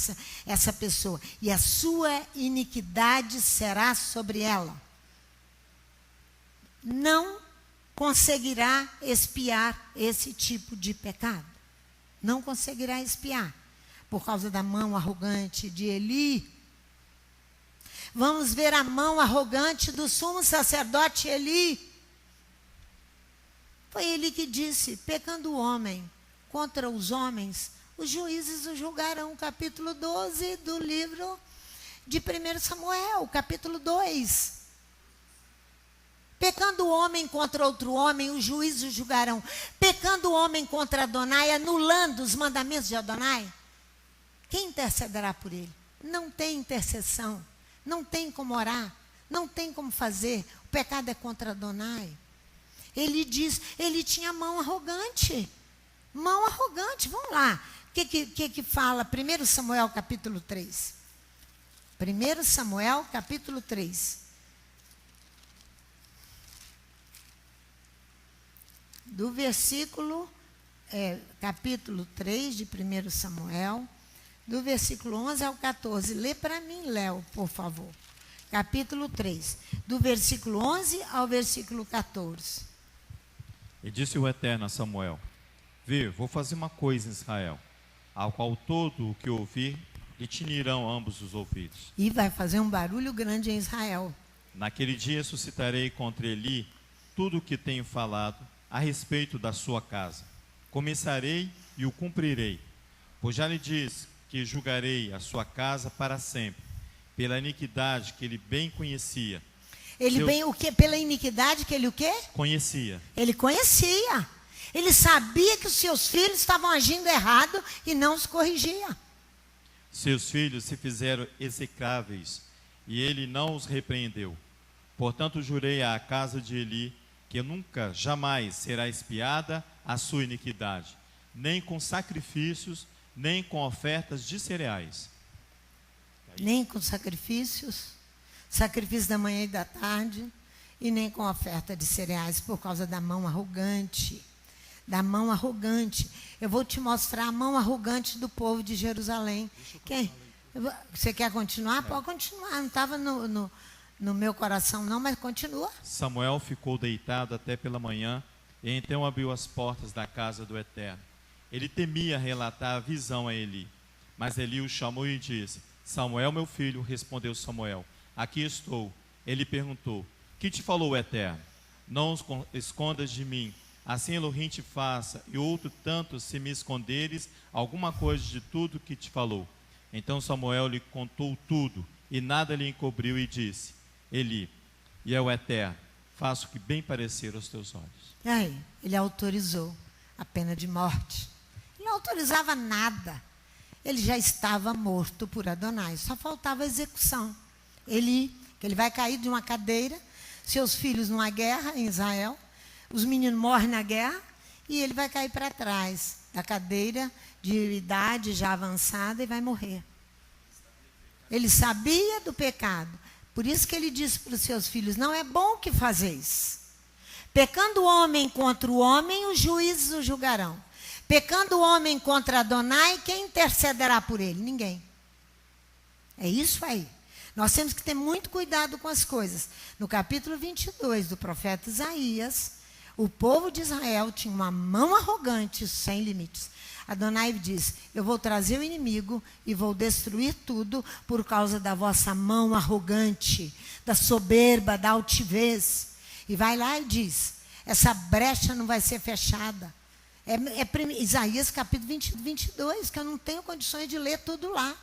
essa pessoa. E a sua iniquidade será sobre ela. Não conseguirá expiar esse tipo de pecado. Não conseguirá expiar. Por causa da mão arrogante de Eli. Vamos ver a mão arrogante do sumo sacerdote Eli. Foi ele que disse, pecando o homem contra os homens, os juízes o julgarão. Capítulo 12 do livro de 1 Samuel, capítulo 2. Pecando o homem contra outro homem, os juízes o julgarão. Pecando o homem contra Adonai, anulando os mandamentos de Adonai, quem intercederá por ele? Não tem intercessão, não tem como orar, não tem como fazer. O pecado é contra Adonai. Ele diz, ele tinha mão arrogante. Mão arrogante, vamos lá. O que fala 1 Samuel capítulo 3? 1 Samuel capítulo 3. Do versículo capítulo 3 de 1 Samuel, do versículo 11 ao 14. Lê para mim, Léo, por favor. Capítulo 3, do versículo 11 ao versículo 14. E disse o Eterno a Samuel: Vê, vou fazer uma coisa em Israel, ao qual todo o que ouvir lhe tinirão ambos os ouvidos. E vai fazer um barulho grande em Israel. Naquele dia suscitarei contra Eli tudo o que tenho falado a respeito da sua casa. Começarei e o cumprirei, pois já lhe diz que julgarei a sua casa para sempre, pela iniquidade que ele bem conhecia. Pela iniquidade que ele o quê? Conhecia. Ele conhecia. Ele sabia que os seus filhos estavam agindo errado e não os corrigia. Seus filhos se fizeram execráveis e ele não os repreendeu. Portanto, jurei à casa de Eli que nunca, jamais será expiada a sua iniquidade, nem com sacrifícios, nem com ofertas de cereais. Nem com sacrifícios, sacrifício da manhã e da tarde, e nem com oferta de cereais, por causa da mão arrogante. Da mão arrogante. Eu vou te mostrar a mão arrogante do povo de Jerusalém. Quem? Você quer continuar? Pode continuar. Não estava no meu coração não, mas continua. Samuel ficou deitado até pela manhã, e então abriu as portas da casa do Eterno. Ele temia relatar a visão a Eli, mas Eli o chamou e disse: Samuel, meu filho. Respondeu Samuel: Aqui estou. Ele perguntou: Que te falou o Eterno? Não os escondas de mim, assim Elohim te faça, e outro tanto se me esconderes alguma coisa de tudo que te falou. Então Samuel lhe contou tudo, e nada lhe encobriu, e disse: Eli, e é o Eterno, faço o que bem parecer aos teus olhos. Aí, ele autorizou a pena de morte. Ele não autorizava nada. Ele já estava morto por Adonai, só faltava a execução. Eli, que ele vai cair de uma cadeira, seus filhos numa guerra em Israel, os meninos morrem na guerra, e ele vai cair para trás da cadeira de idade já avançada e vai morrer. Ele sabia do pecado. Por isso que ele disse para os seus filhos: não é bom que fazeis. Pecando o homem contra o homem, os juízes o julgarão. Pecando o homem contra Adonai, quem intercederá por ele? Ninguém. É isso aí. Nós temos que ter muito cuidado com as coisas. No capítulo 22 do profeta Isaías, o povo de Israel tinha uma mão arrogante sem limites. Adonai diz: eu vou trazer o inimigo e vou destruir tudo por causa da vossa mão arrogante, da soberba, da altivez. E vai lá e diz: essa brecha não vai ser fechada. Isaías capítulo 22, que eu não tenho condições de ler tudo lá.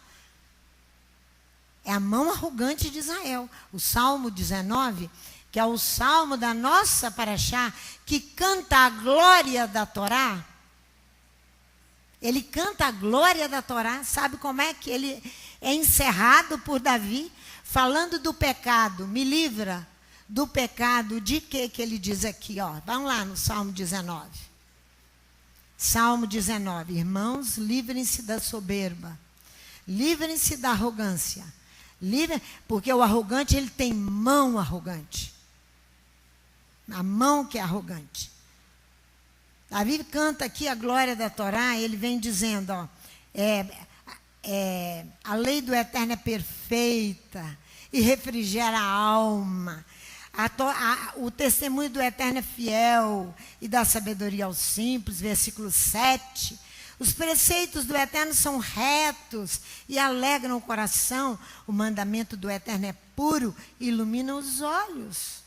É a mão arrogante de Israel. O Salmo 19, que é o salmo da nossa paraxá, que canta a glória da Torá. Ele canta a glória da Torá. Sabe como é que ele é encerrado por Davi? Falando do pecado. Me livra do pecado de que ele diz aqui? Ó. Vamos lá no Salmo 19. Salmo 19. Irmãos, livrem-se da soberba. Livrem-se da arrogância. Porque o arrogante, ele tem mão arrogante. A mão que é arrogante. Davi canta aqui a glória da Torá, ele vem dizendo, ó, a lei do Eterno é perfeita e refrigera a alma. O testemunho do Eterno é fiel e dá sabedoria aos simples, versículo 7. Os preceitos do Eterno são retos e alegram o coração. O mandamento do Eterno é puro e ilumina os olhos.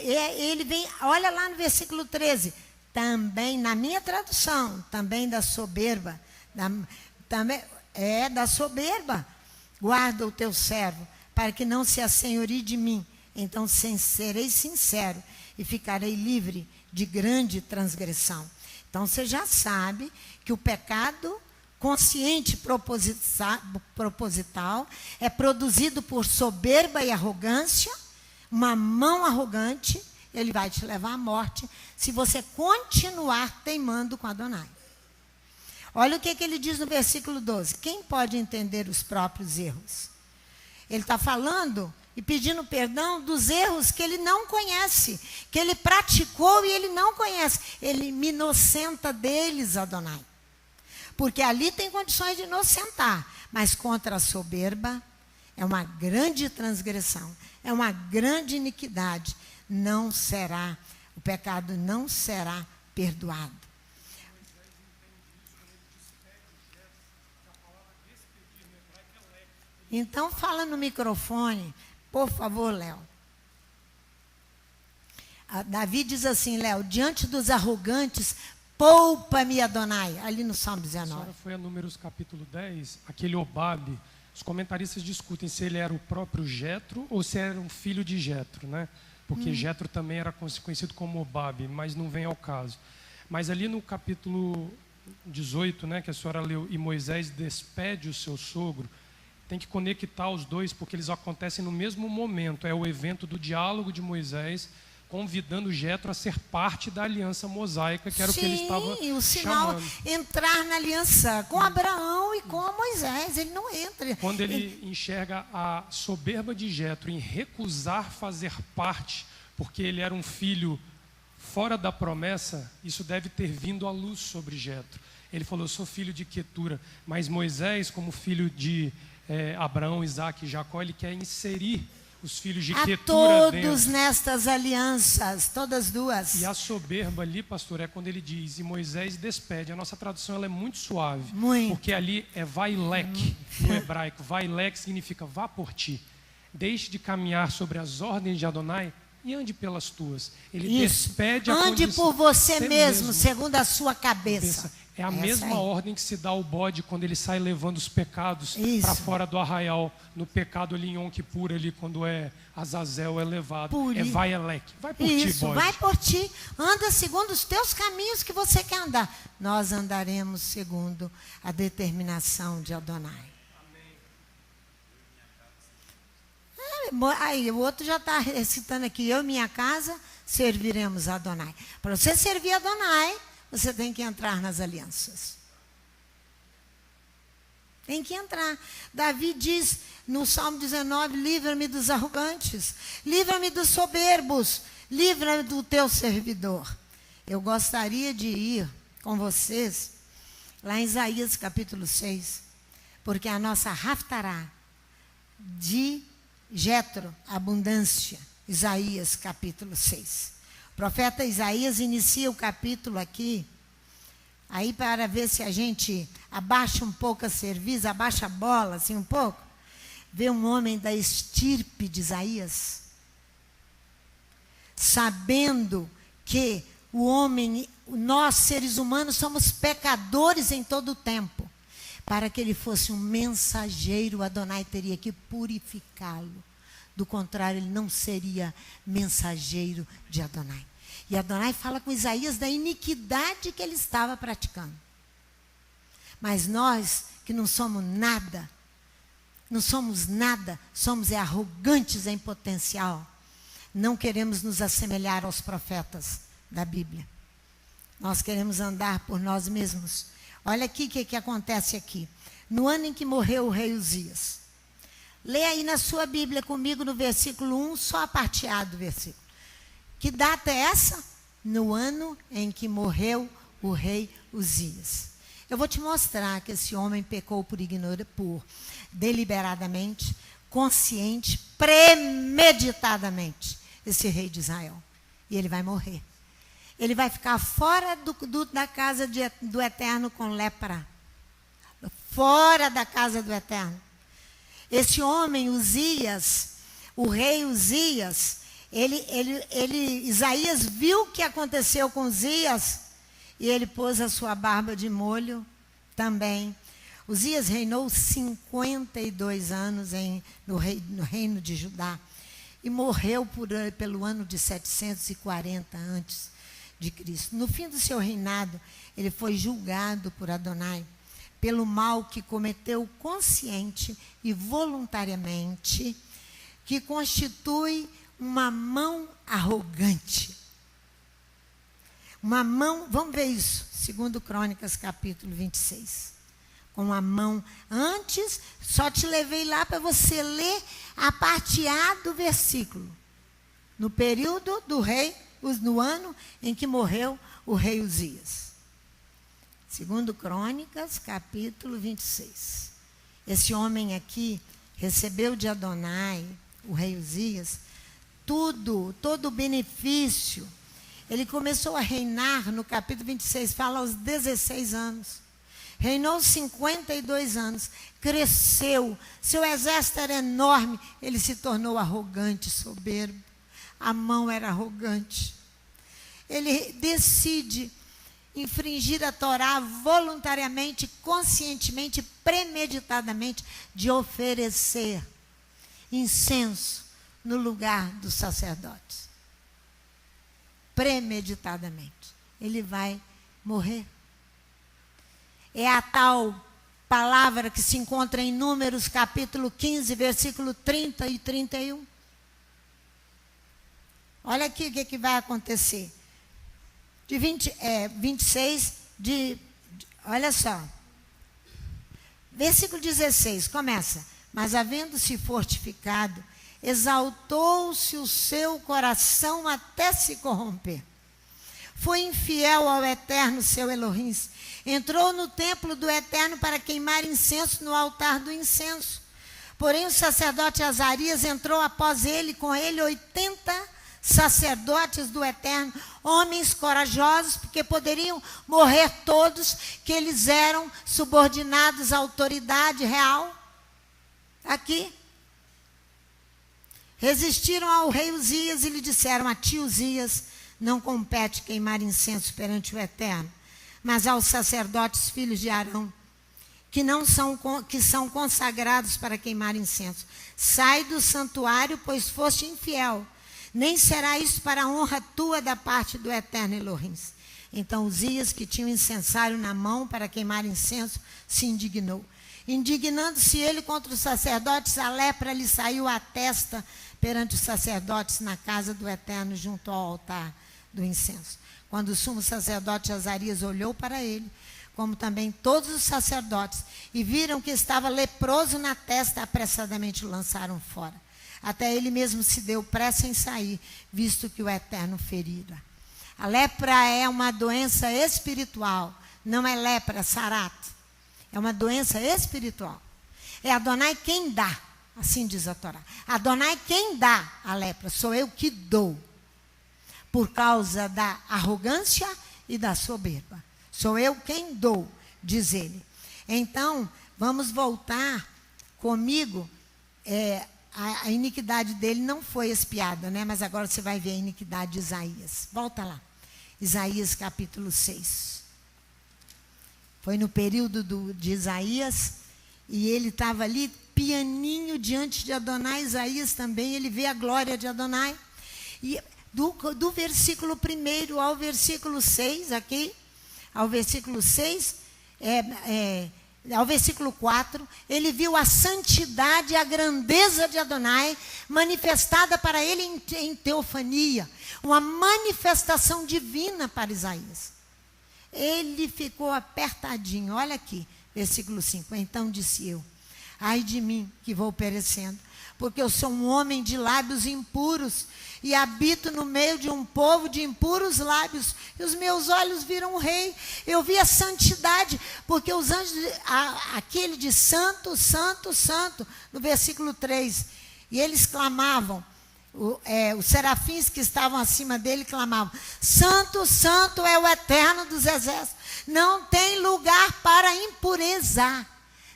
Ele vem, olha lá no versículo 13. Também, na minha tradução, também da soberba. Da soberba. Guarda o teu servo, para que não se assenhorie de mim. Então serei sincero e ficarei livre de grande transgressão. Então você já sabe que o pecado consciente proposital é produzido por soberba e arrogância, uma mão arrogante. Ele vai te levar à morte se você continuar teimando com Adonai. Olha o que ele diz no versículo 12. Quem pode entender os próprios erros? Ele está falando e pedindo perdão dos erros que ele não conhece, que ele praticou e ele não conhece. Ele me inocenta deles, Adonai. Porque ali tem condições de inocentar, mas contra a soberba é uma grande transgressão, é uma grande iniquidade. Não será, o pecado não será perdoado. Então fala no microfone, por favor, Léo. Davi diz assim, Léo, diante dos arrogantes, poupa-me, Adonai, ali no Salmo 19. A senhora foi a Números capítulo 10, aquele Obabe, os comentaristas discutem se ele era o próprio Jetro ou se era um filho de Jetro, né? Porque Jetro também era conhecido como Obabe, mas não vem ao caso. Mas ali no capítulo 18, né, que a senhora leu, e Moisés despede o seu sogro, tem que conectar os dois, porque eles acontecem no mesmo momento. É o evento do diálogo de Moisés, convidando Jetro a ser parte da aliança mosaica, que era o que ele estava o sinal, chamando. entrar na aliança com Abraão e com Moisés, ele não entra. Quando ele enxerga a soberba de Jetro em recusar fazer parte, porque ele era um filho fora da promessa, isso deve ter vindo à luz sobre Jetro. Ele falou, eu sou filho de Quetura, mas Moisés, como filho de Abraão, Isaque e Jacó, ele quer inserir os filhos de Quetura todos dentro. Nestas alianças, todas duas. E a soberba ali, pastor, é quando ele diz, e Moisés despede. A nossa tradução ela é muito suave, muito. Porque ali é vailek no hebraico. Vailek significa vá por ti. Deixe de caminhar sobre as ordens de Adonai e ande pelas tuas. Ele despede a ande condição. por você mesmo, segundo a sua cabeça. É a mesma ordem que se dá ao bode quando ele sai levando os pecados para fora do arraial, no pecado ali em Yom Kippur, ali quando Azazel é levado. Vai Elec, vai por ti, bode. Vai por ti, anda segundo os teus caminhos que você quer andar. Nós andaremos segundo a determinação de Adonai. Aí o outro já está recitando aqui, eu e minha casa serviremos a Adonai. Para você servir a Adonai, você tem que entrar nas alianças. Tem que entrar. Davi diz no Salmo 19, livra-me dos arrogantes, livra-me dos soberbos, livra-me do teu servidor. Eu gostaria de ir com vocês lá em Isaías capítulo 6, porque a nossa Haftará de Jetro, abundância, Isaías capítulo 6. O profeta Isaías inicia o capítulo aqui, aí para ver se a gente abaixa um pouco a cerviz, abaixa a bola assim um pouco, vê um homem da estirpe de Isaías, sabendo que o homem, nós seres humanos somos pecadores em todo o tempo. Para que ele fosse um mensageiro, Adonai teria que purificá-lo. Do contrário, ele não seria mensageiro de Adonai. E Adonai fala com Isaías da iniquidade que ele estava praticando. Mas nós, que não somos nada, somos arrogantes em potencial. Não queremos nos assemelhar aos profetas da Bíblia. Nós queremos andar por nós mesmos. Olha aqui o que acontece aqui. No ano em que morreu o rei Uzias. Lê aí na sua Bíblia comigo no versículo 1, só a parte A do versículo. Que data é essa? No ano em que morreu o rei Uzias. Eu vou te mostrar que esse homem pecou por deliberadamente, consciente, premeditadamente, esse rei de Israel. E ele vai morrer. Ele vai ficar fora da casa do Eterno com lepra. Fora da casa do Eterno. Esse homem, Uzias, o rei Uzias, Isaías viu o que aconteceu com Uzias e ele pôs a sua barba de molho também. Uzias reinou 52 anos no reino de Judá e morreu pelo ano de 740 antes de Cristo. No fim do seu reinado, ele foi julgado por Adonai pelo mal que cometeu consciente e voluntariamente, que constitui uma mão arrogante. Uma mão, vamos ver isso, 2 Crônicas capítulo 26. com a mão. Antes, só te levei lá para você ler a parte A do versículo. No período do rei, no ano em que morreu o rei Uzias. 2 Crônicas, capítulo 26. Esse homem aqui recebeu de Adonai, o rei Uzias, todo o benefício. Ele começou a reinar, no capítulo 26, fala aos 16 anos. Reinou 52 anos, cresceu, seu exército era enorme, ele se tornou arrogante, soberbo. A mão era arrogante. Ele decide infringir a Torá voluntariamente, conscientemente, premeditadamente, de oferecer incenso no lugar dos sacerdotes. Premeditadamente. Ele vai morrer. É a tal palavra que se encontra em Números, capítulo 15, versículo 30 e 31. Olha aqui o que vai acontecer. De 26, olha só. Versículo 16, começa. Mas havendo-se fortificado, exaltou-se o seu coração até se corromper. Foi infiel ao Eterno, seu Elohim. Entrou no templo do Eterno para queimar incenso no altar do incenso. Porém, o sacerdote Azarias entrou após ele, com ele 80 sacerdotes do Eterno, homens corajosos, porque poderiam morrer todos, que eles eram subordinados à autoridade real. Aqui. Resistiram ao rei Uzias e lhe disseram: a ti, Uzias, não compete queimar incenso perante o Eterno, mas aos sacerdotes filhos de Arão, que são consagrados para queimar incenso. Sai do santuário, pois foste infiel. Nem será isso para a honra tua da parte do Eterno Elohim. Então Uzias, que tinha o incensário na mão para queimar incenso, se indignou. Indignando-se ele contra os sacerdotes, a lepra lhe saiu à testa perante os sacerdotes na casa do Eterno, junto ao altar do incenso. Quando o sumo sacerdote Azarias olhou para ele, como também todos os sacerdotes, e viram que estava leproso na testa, apressadamente o lançaram fora. Até ele mesmo se deu pressa em sair, visto que o Eterno ferira. A lepra é uma doença espiritual, não é lepra, sarato. É uma doença espiritual. É Adonai quem dá, assim diz a Torá. Adonai quem dá a lepra, sou eu que dou. Por causa da arrogância e da soberba. Sou eu quem dou, diz ele. Então, vamos voltar comigo. A iniquidade dele não foi expiada, né? Mas agora você vai ver a iniquidade de Isaías. Volta lá. Isaías capítulo 6. Foi no período de Isaías, e ele estava ali pianinho diante de Adonai. Isaías também, ele vê a glória de Adonai. E do versículo 1 ao versículo 6, aqui, ao versículo 6, ao versículo 4, ele viu a santidade e a grandeza de Adonai manifestada para ele em teofania, uma manifestação divina para Isaías. Ele ficou apertadinho, olha aqui, versículo 5, então disse eu, ai de mim que vou perecendo, porque eu sou um homem de lábios impuros, e habito no meio de um povo de impuros lábios, e os meus olhos viram o rei. Eu vi a santidade, porque os anjos, aquele de santo, santo, santo, no versículo 3, e eles clamavam, os serafins que estavam acima dele clamavam, santo, santo é o Eterno dos exércitos, não tem lugar para impureza,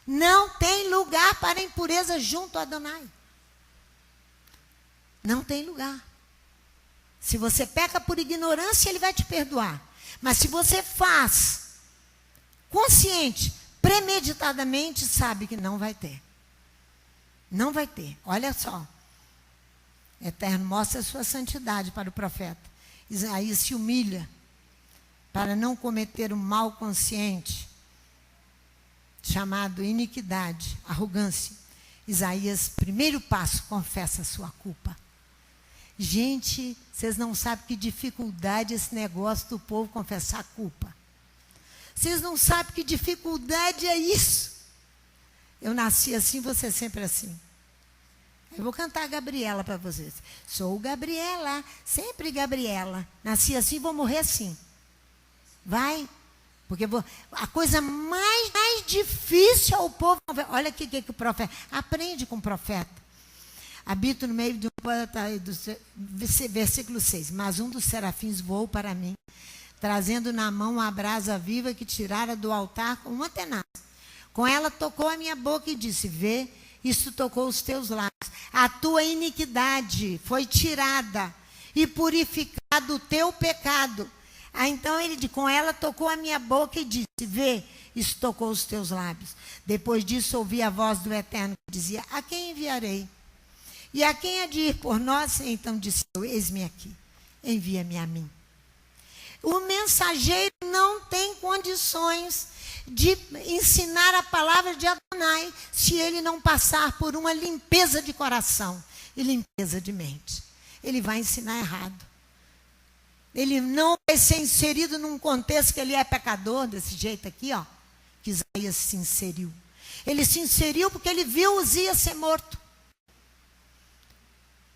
não tem lugar para impureza junto a Adonai, não tem lugar. Se você peca por ignorância, ele vai te perdoar. Mas se você faz consciente, premeditadamente, sabe que não vai ter. Não vai ter. Olha só. Eterno mostra a sua santidade para o profeta. Isaías se humilha para não cometer o mal consciente, chamado iniquidade, arrogância. Isaías, primeiro passo, confessa a sua culpa. Gente, vocês não sabem que dificuldade esse negócio do povo confessar a culpa. Vocês não sabem que dificuldade é isso. Eu nasci assim, você sempre assim. Eu vou cantar a Gabriela para vocês. Sou Gabriela, sempre Gabriela. Nasci assim, vou morrer assim. Vai. Porque a coisa mais difícil é o povo. Olha o que o profeta. Aprende com o profeta. Habito no meio de um versículo 6. Mas um dos serafins voou para mim, trazendo na mão uma brasa viva que tirara do altar com uma tenaz. Com ela tocou a minha boca e disse: vê, isto tocou os teus lábios. A tua iniquidade foi tirada e purificado o teu pecado. Então ele, com ela tocou a minha boca e disse: vê, isso tocou os teus lábios. Depois disso ouvi a voz do Eterno que dizia: a quem enviarei? E a quem há de ir por nós? Então disse eu: eis-me aqui, envia-me a mim. O mensageiro não tem condições de ensinar a palavra de Adonai se ele não passar por uma limpeza de coração e limpeza de mente. Ele vai ensinar errado. Ele não vai ser inserido num contexto que ele é pecador, desse jeito aqui, ó, que Isaías se inseriu. Ele se inseriu porque ele viu Uzias ser morto.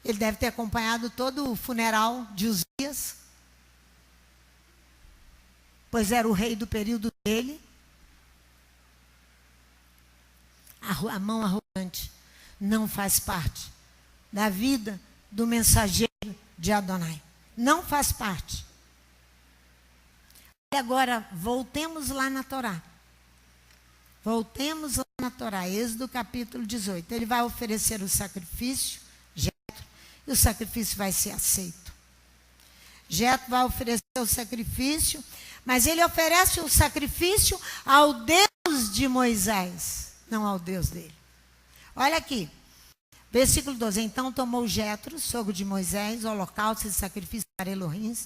Ele deve ter acompanhado todo o funeral de Uzias, pois era o rei do período dele. A mão arrogante não faz parte da vida do mensageiro de Adonai. Não faz parte. E agora, voltemos lá na Torá. Voltemos lá na Torá, Êxodo capítulo 18. Ele vai oferecer o sacrifício, Jetro, e o sacrifício vai ser aceito. Jetro vai oferecer o sacrifício, mas ele oferece o sacrifício ao Deus de Moisés, não ao Deus dele. Olha aqui, versículo 12. Então tomou Jetro, sogro de Moisés, o holocausto e sacrifício para Elohim,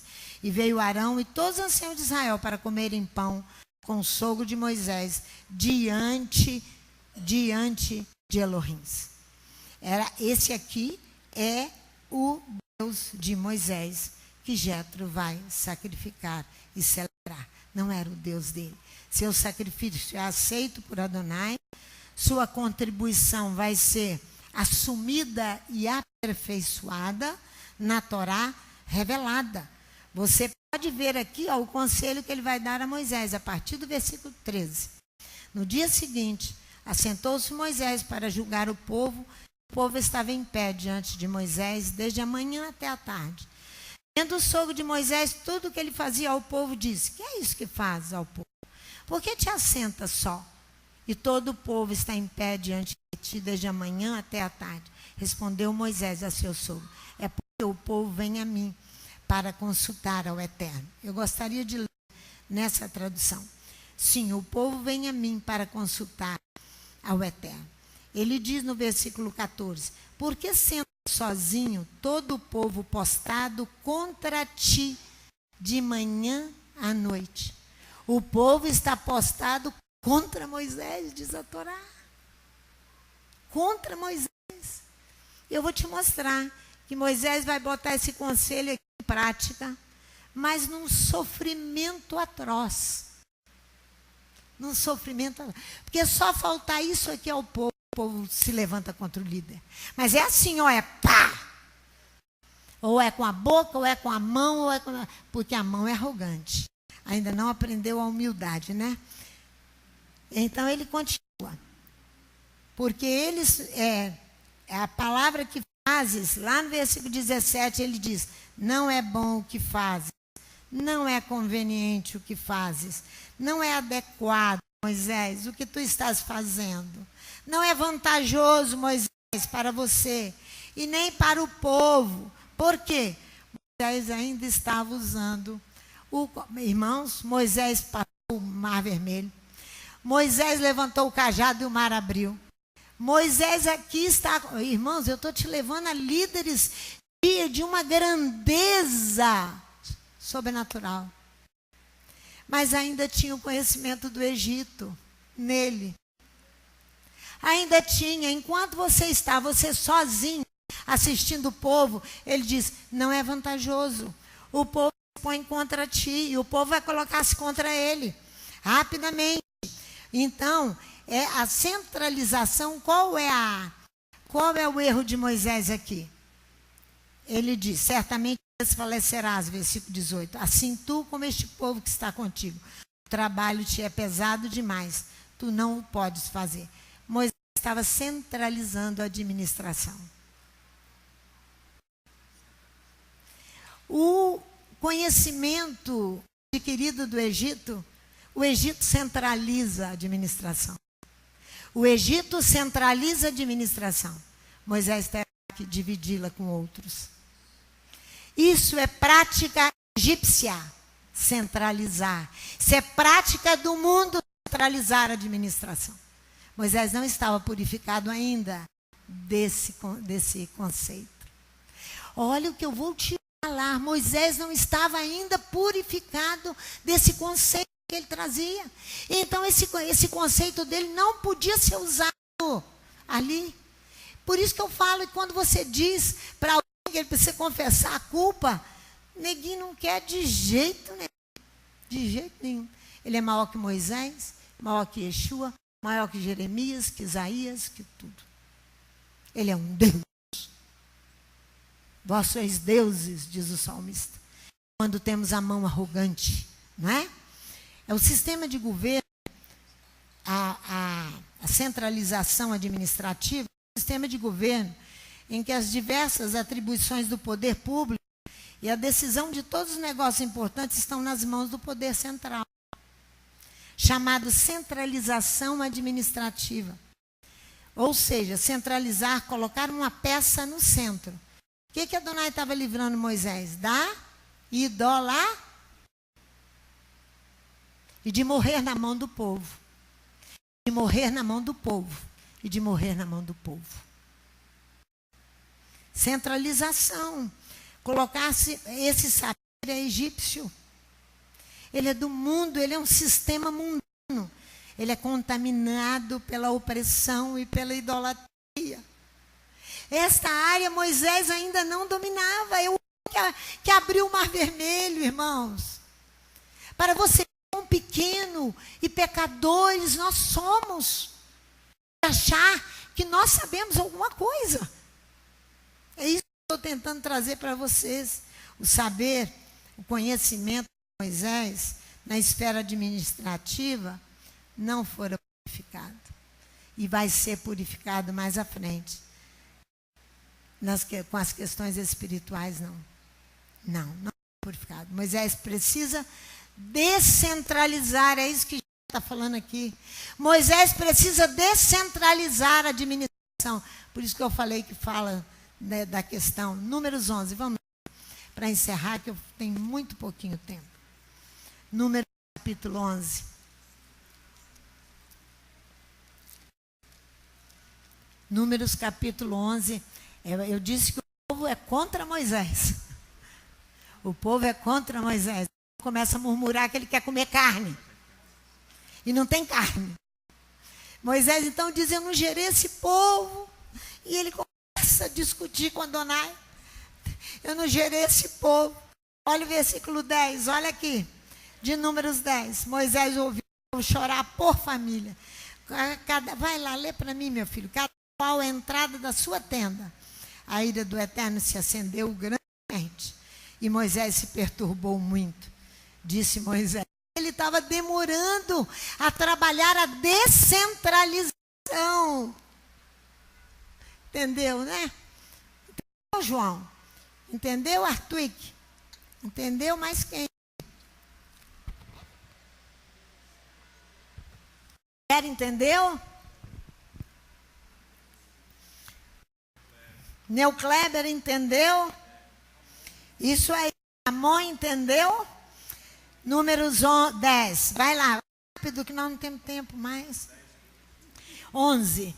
e veio Arão e todos os anciãos de Israel para comerem pão com o sogro de Moisés diante de Elohim. Esse aqui é o Deus de Moisés que Jetro vai sacrificar e celebrar. Não era o Deus dele. Seu sacrifício é aceito por Adonai, sua contribuição vai ser assumida e aperfeiçoada na Torá revelada. Você pode ver aqui ó, o conselho que ele vai dar a Moisés, a partir do versículo 13. No dia seguinte, assentou-se Moisés para julgar o povo. O povo estava em pé diante de Moisés, desde a manhã até a tarde. Vendo o sogro de Moisés tudo o que ele fazia ao povo, disse: que é isso que fazes ao povo? Por que te assentas só? E todo o povo está em pé diante de ti, desde a manhã até a tarde. Respondeu Moisés a seu sogro: é porque o povo vem a mim para consultar ao Eterno. Eu gostaria de ler nessa tradução. Sim, o povo vem a mim para consultar ao Eterno. Ele diz no versículo 14: porque sendo sozinho todo o povo postado contra ti de manhã à noite. O povo está postado contra Moisés, diz a Torá. Contra Moisés. Eu vou te mostrar que Moisés vai botar esse conselho aqui em prática, mas num sofrimento atroz. Num sofrimento atroz. Porque só faltar isso aqui ao povo, o povo se levanta contra o líder. Mas é assim, ó, é pá! Ou é com a boca, ou é com a mão, ou é com... porque a mão é arrogante. Ainda não aprendeu a humildade, né? Então ele continua. Porque eles, a palavra que fazes, lá no versículo 17, ele diz: não é bom o que fazes, não é conveniente o que fazes, não é adequado, Moisés, o que tu estás fazendo. Não é vantajoso, Moisés, para você, e nem para o povo. Por quê? Moisés ainda estava usando irmãos, Moisés passou o mar vermelho. Moisés levantou o cajado e o mar abriu. Moisés aqui está... Irmãos, eu estou te levando a líderes de uma grandeza sobrenatural. Mas ainda tinha o conhecimento do Egito nele. Ainda tinha. Enquanto você sozinho, assistindo o povo, ele diz: não é vantajoso. O povo se põe contra ti e o povo vai colocar-se contra ele rapidamente. Então, É a centralização. Qual é o erro de Moisés aqui? Ele diz, certamente desfalecerás, versículo 18. Assim tu como este povo que está contigo. O trabalho te é pesado demais. Tu não o podes fazer. Moisés estava centralizando a administração. O conhecimento adquirido do Egito, o Egito centraliza a administração. O Egito centraliza a administração. Moisés teve que dividi-la com outros. Isso é prática egípcia, centralizar. Isso é prática do mundo, centralizar a administração. Moisés não estava purificado ainda desse conceito. Olha o que eu vou te falar. Moisés não estava ainda purificado desse conceito que ele trazia. Então, esse conceito dele não podia ser usado ali. Por isso que eu falo, que quando você diz para alguém que ele precisa confessar a culpa, neguinho não quer de jeito nenhum. De jeito nenhum. Ele é maior que Moisés, maior que Yeshua, maior que Jeremias, que Isaías, que tudo. Ele é um Deus. Vós sois deuses, diz o salmista. Quando temos a mão arrogante, não é? É o sistema de governo, a centralização administrativa, é um sistema de governo em que as diversas atribuições do poder público e a decisão de todos os negócios importantes estão nas mãos do poder central, chamado centralização administrativa. Ou seja, centralizar, colocar uma peça no centro. O que Adonai estava livrando Moisés? Da idolatria. E de morrer na mão do povo. De morrer na mão do povo. E de morrer na mão do povo. Centralização. Colocar-se, esse saber é egípcio. Ele é do mundo, ele é um sistema mundano. Ele é contaminado pela opressão e pela idolatria. Esta área Moisés ainda não dominava. É o que abriu o Mar Vermelho, irmãos. Para você quão pequeno e pecadores nós somos. Achar que nós sabemos alguma coisa. É isso que eu estou tentando trazer para vocês. O saber, o conhecimento de Moisés na esfera administrativa não fora purificado. E vai ser purificado mais à frente. Com as questões espirituais, não. Não é purificado. Moisés precisa descentralizar, é isso que está falando aqui. Moisés precisa descentralizar a administração. Por isso que eu falei que fala, né, da questão. Números 11, vamos para encerrar, que eu tenho muito pouquinho tempo. Números capítulo 11. Números capítulo 11. Eu disse que o povo é contra Moisés. O povo é contra Moisés. Começa a murmurar que ele quer comer carne. E não tem carne. Moisés então diz, eu não gerei esse povo. E ele começa a discutir com Adonai. Eu não gerei esse povo. Olha o versículo 10, olha aqui. De Números 10. Moisés ouviu chorar por família. Vai lá, lê para mim, meu filho. Cada qual a entrada da sua tenda. A ira do Eterno se acendeu grandemente. E Moisés se perturbou muito. Disse Moisés. Ele estava demorando a trabalhar a descentralização. Entendeu, né? Entendeu, João? Entendeu, Artuic? Entendeu mais quem? Entendeu? Neucleber entendeu? Isso aí. Amon entendeu? Números 10. Vai lá, rápido, que nós não temos tempo mais. 11.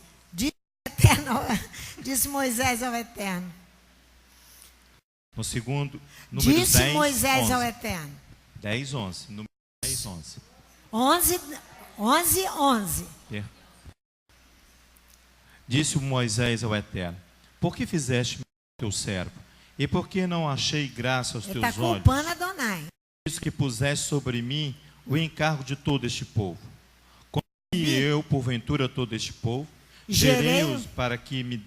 Disse Moisés ao Eterno. No segundo, número 10, disse Moisés 11. ao Eterno. 10, 11. Número 10, 11. 11. Disse Moisés ao Eterno, por que fizeste teu servo? E por que não achei graça aos teus olhos? Ele está culpando Adonai. Isso que puseste sobre mim o encargo de todo este povo. Como que eu porventura todo este povo? Gerei-o. Gerei-os para que me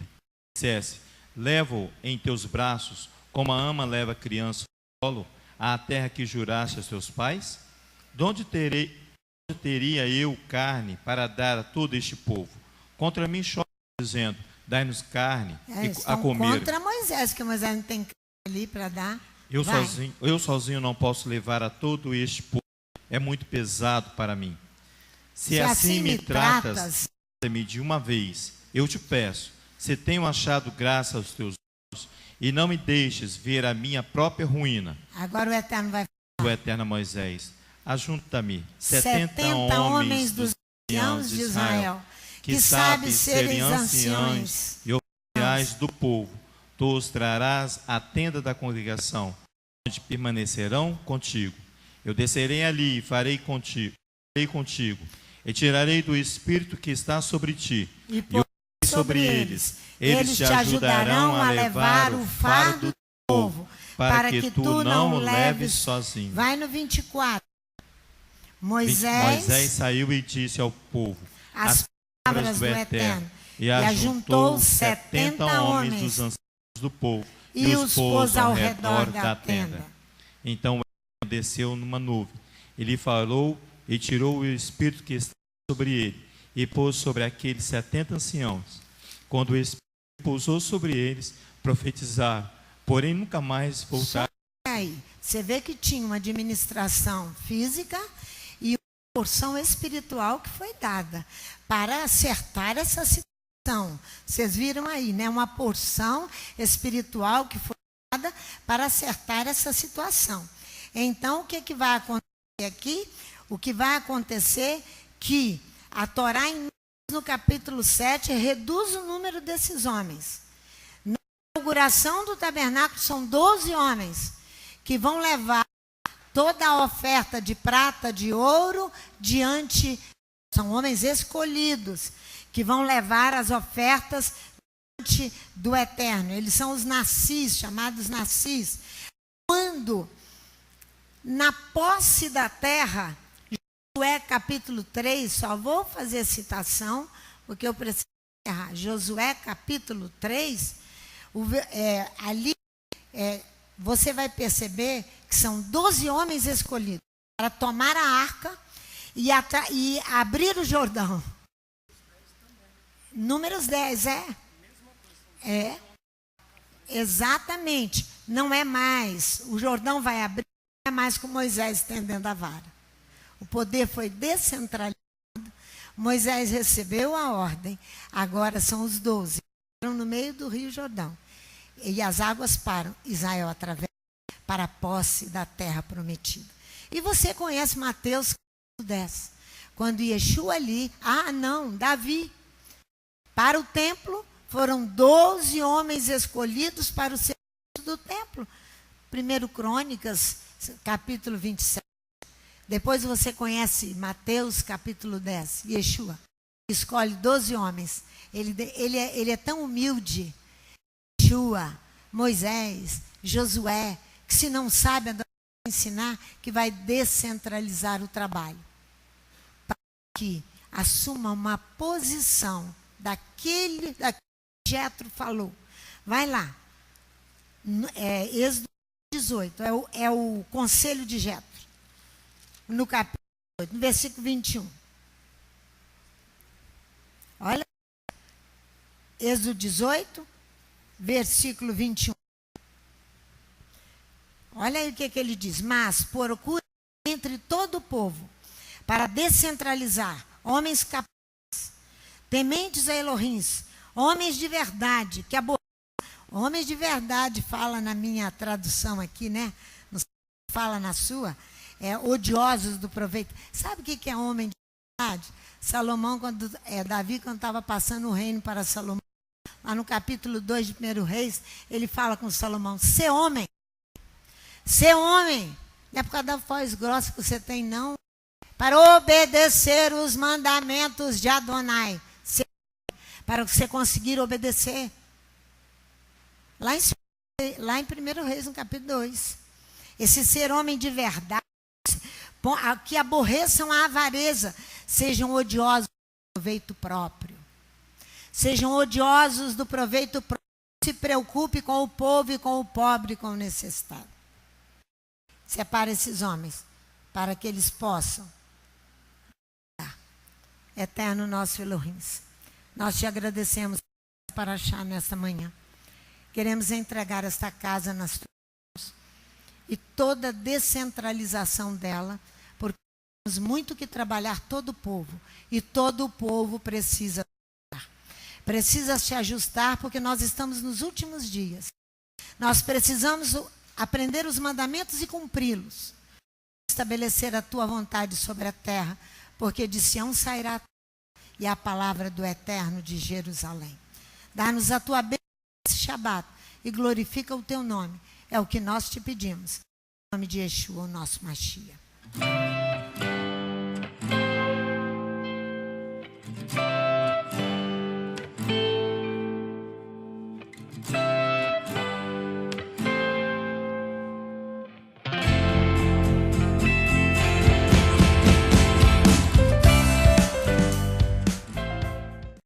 dissesse: levo-o em teus braços, como a ama leva a criança no colo, à terra que juraste a seus pais? De onde teria eu carne para dar a todo este povo? Contra mim chora, dizendo: dai-nos carne a comer. Contra Moisés, que Moisés não tem carne ali para dar. Eu sozinho não posso levar a todo este povo, é muito pesado para mim. Se assim me tratas, me de uma vez, eu te peço, se tenho achado graça aos teus olhos, e não me deixes ver a minha própria ruína. Agora o Eterno vai falar. O Eterno a Moisés: ajunta-me 70 homens dos anciãos de Israel, que sabem serem anciões e oficiais do povo. Tu os trarás à tenda da congregação, onde permanecerão contigo. Eu descerei ali e farei contigo, e tirarei do Espírito que está sobre ti, e porei sobre eles. Eles te ajudarão a levar o fardo do povo, para que tu não o leves sozinho. Vai no 24. Moisés saiu e disse ao povo as palavras do Eterno, e ajuntou 70 homens dos anciãos do povo, e os pôs ao redor da tenda. Então o Eterno desceu numa nuvem, ele falou e tirou o Espírito que estava sobre ele, e pôs sobre aqueles 70 anciãos. Quando o Espírito pousou sobre eles, profetizaram, porém nunca mais voltaram. Aí, você vê que tinha uma administração física e uma porção espiritual que foi dada para acertar essa situação. Vocês viram aí, né? Uma porção espiritual que foi dada para acertar essa situação. Então, o que vai acontecer aqui? O que vai acontecer que a Torá, no capítulo 7, reduz o número desses homens. Na inauguração do tabernáculo, são 12 homens que vão levar toda a oferta de prata, de ouro, diante. São homens escolhidos que vão levar as ofertas diante do Eterno. Eles são os nascis, chamados nascis. Quando, na posse da terra, Josué capítulo 3, só vou fazer citação, porque eu preciso errar. Josué capítulo 3, ali você vai perceber que são 12 homens escolhidos para tomar a arca e abrir o Jordão. Números 10, exatamente. Não é mais, o Jordão vai abrir, não é mais com Moisés estendendo a vara. O poder foi descentralizado, Moisés recebeu a ordem, agora são os 12, estão no meio do rio Jordão. E as águas param, Israel atravessa para a posse da terra prometida. E você conhece Mateus 10, quando Yeshua ali, Davi, para o templo, foram 12 homens escolhidos para o serviço do templo. 1 Crônicas, capítulo 27. Depois você conhece Mateus, capítulo 10. Yeshua escolhe 12 homens. Ele é tão humilde. Yeshua, Moisés, Josué, que se não sabe ensinar, que vai descentralizar o trabalho. Para que assuma uma posição daquele que Jetro falou. Vai lá. Êxodo 18. É o conselho de Jetro. No capítulo 8, no versículo 21. Olha. Êxodo 18, versículo 21. Olha aí o que ele diz. Mas procura entre todo o povo, para descentralizar, homens capazes, tementes a Elohim, homens de verdade, homens de verdade, fala na minha tradução aqui, né? Não fala na sua, odiosos do proveito. Sabe o que é homem de verdade? Salomão, Davi, quando estava passando o reino para Salomão, lá no capítulo 2 de 1 Reis, ele fala com Salomão: ser homem, não é por causa da voz grossa que você tem, não, para obedecer os mandamentos de Adonai. Para você conseguir obedecer. Lá em 1 Reis, no capítulo 2. Esse ser homem de verdade, que aborreçam a avareza, sejam odiosos proveito próprio. Sejam odiosos do proveito próprio. Se preocupe com o povo e com o pobre e com o necessitado. Separa esses homens para que eles possam. Eterno nosso Elohim, nós te agradecemos para achar nesta manhã. Queremos entregar esta casa nas tuas mãos e toda a descentralização dela, porque temos muito que trabalhar todo o povo e todo o povo precisa se ajustar, porque nós estamos nos últimos dias. Nós precisamos aprender os mandamentos e cumpri-los. Estabelecer a tua vontade sobre a terra, porque de Sião sairá a terra e a palavra do Eterno de Jerusalém. Dá-nos a tua bênção nesse Shabat e glorifica o teu nome. É o que nós te pedimos. Em nome de Yeshua, o nosso Mashiach.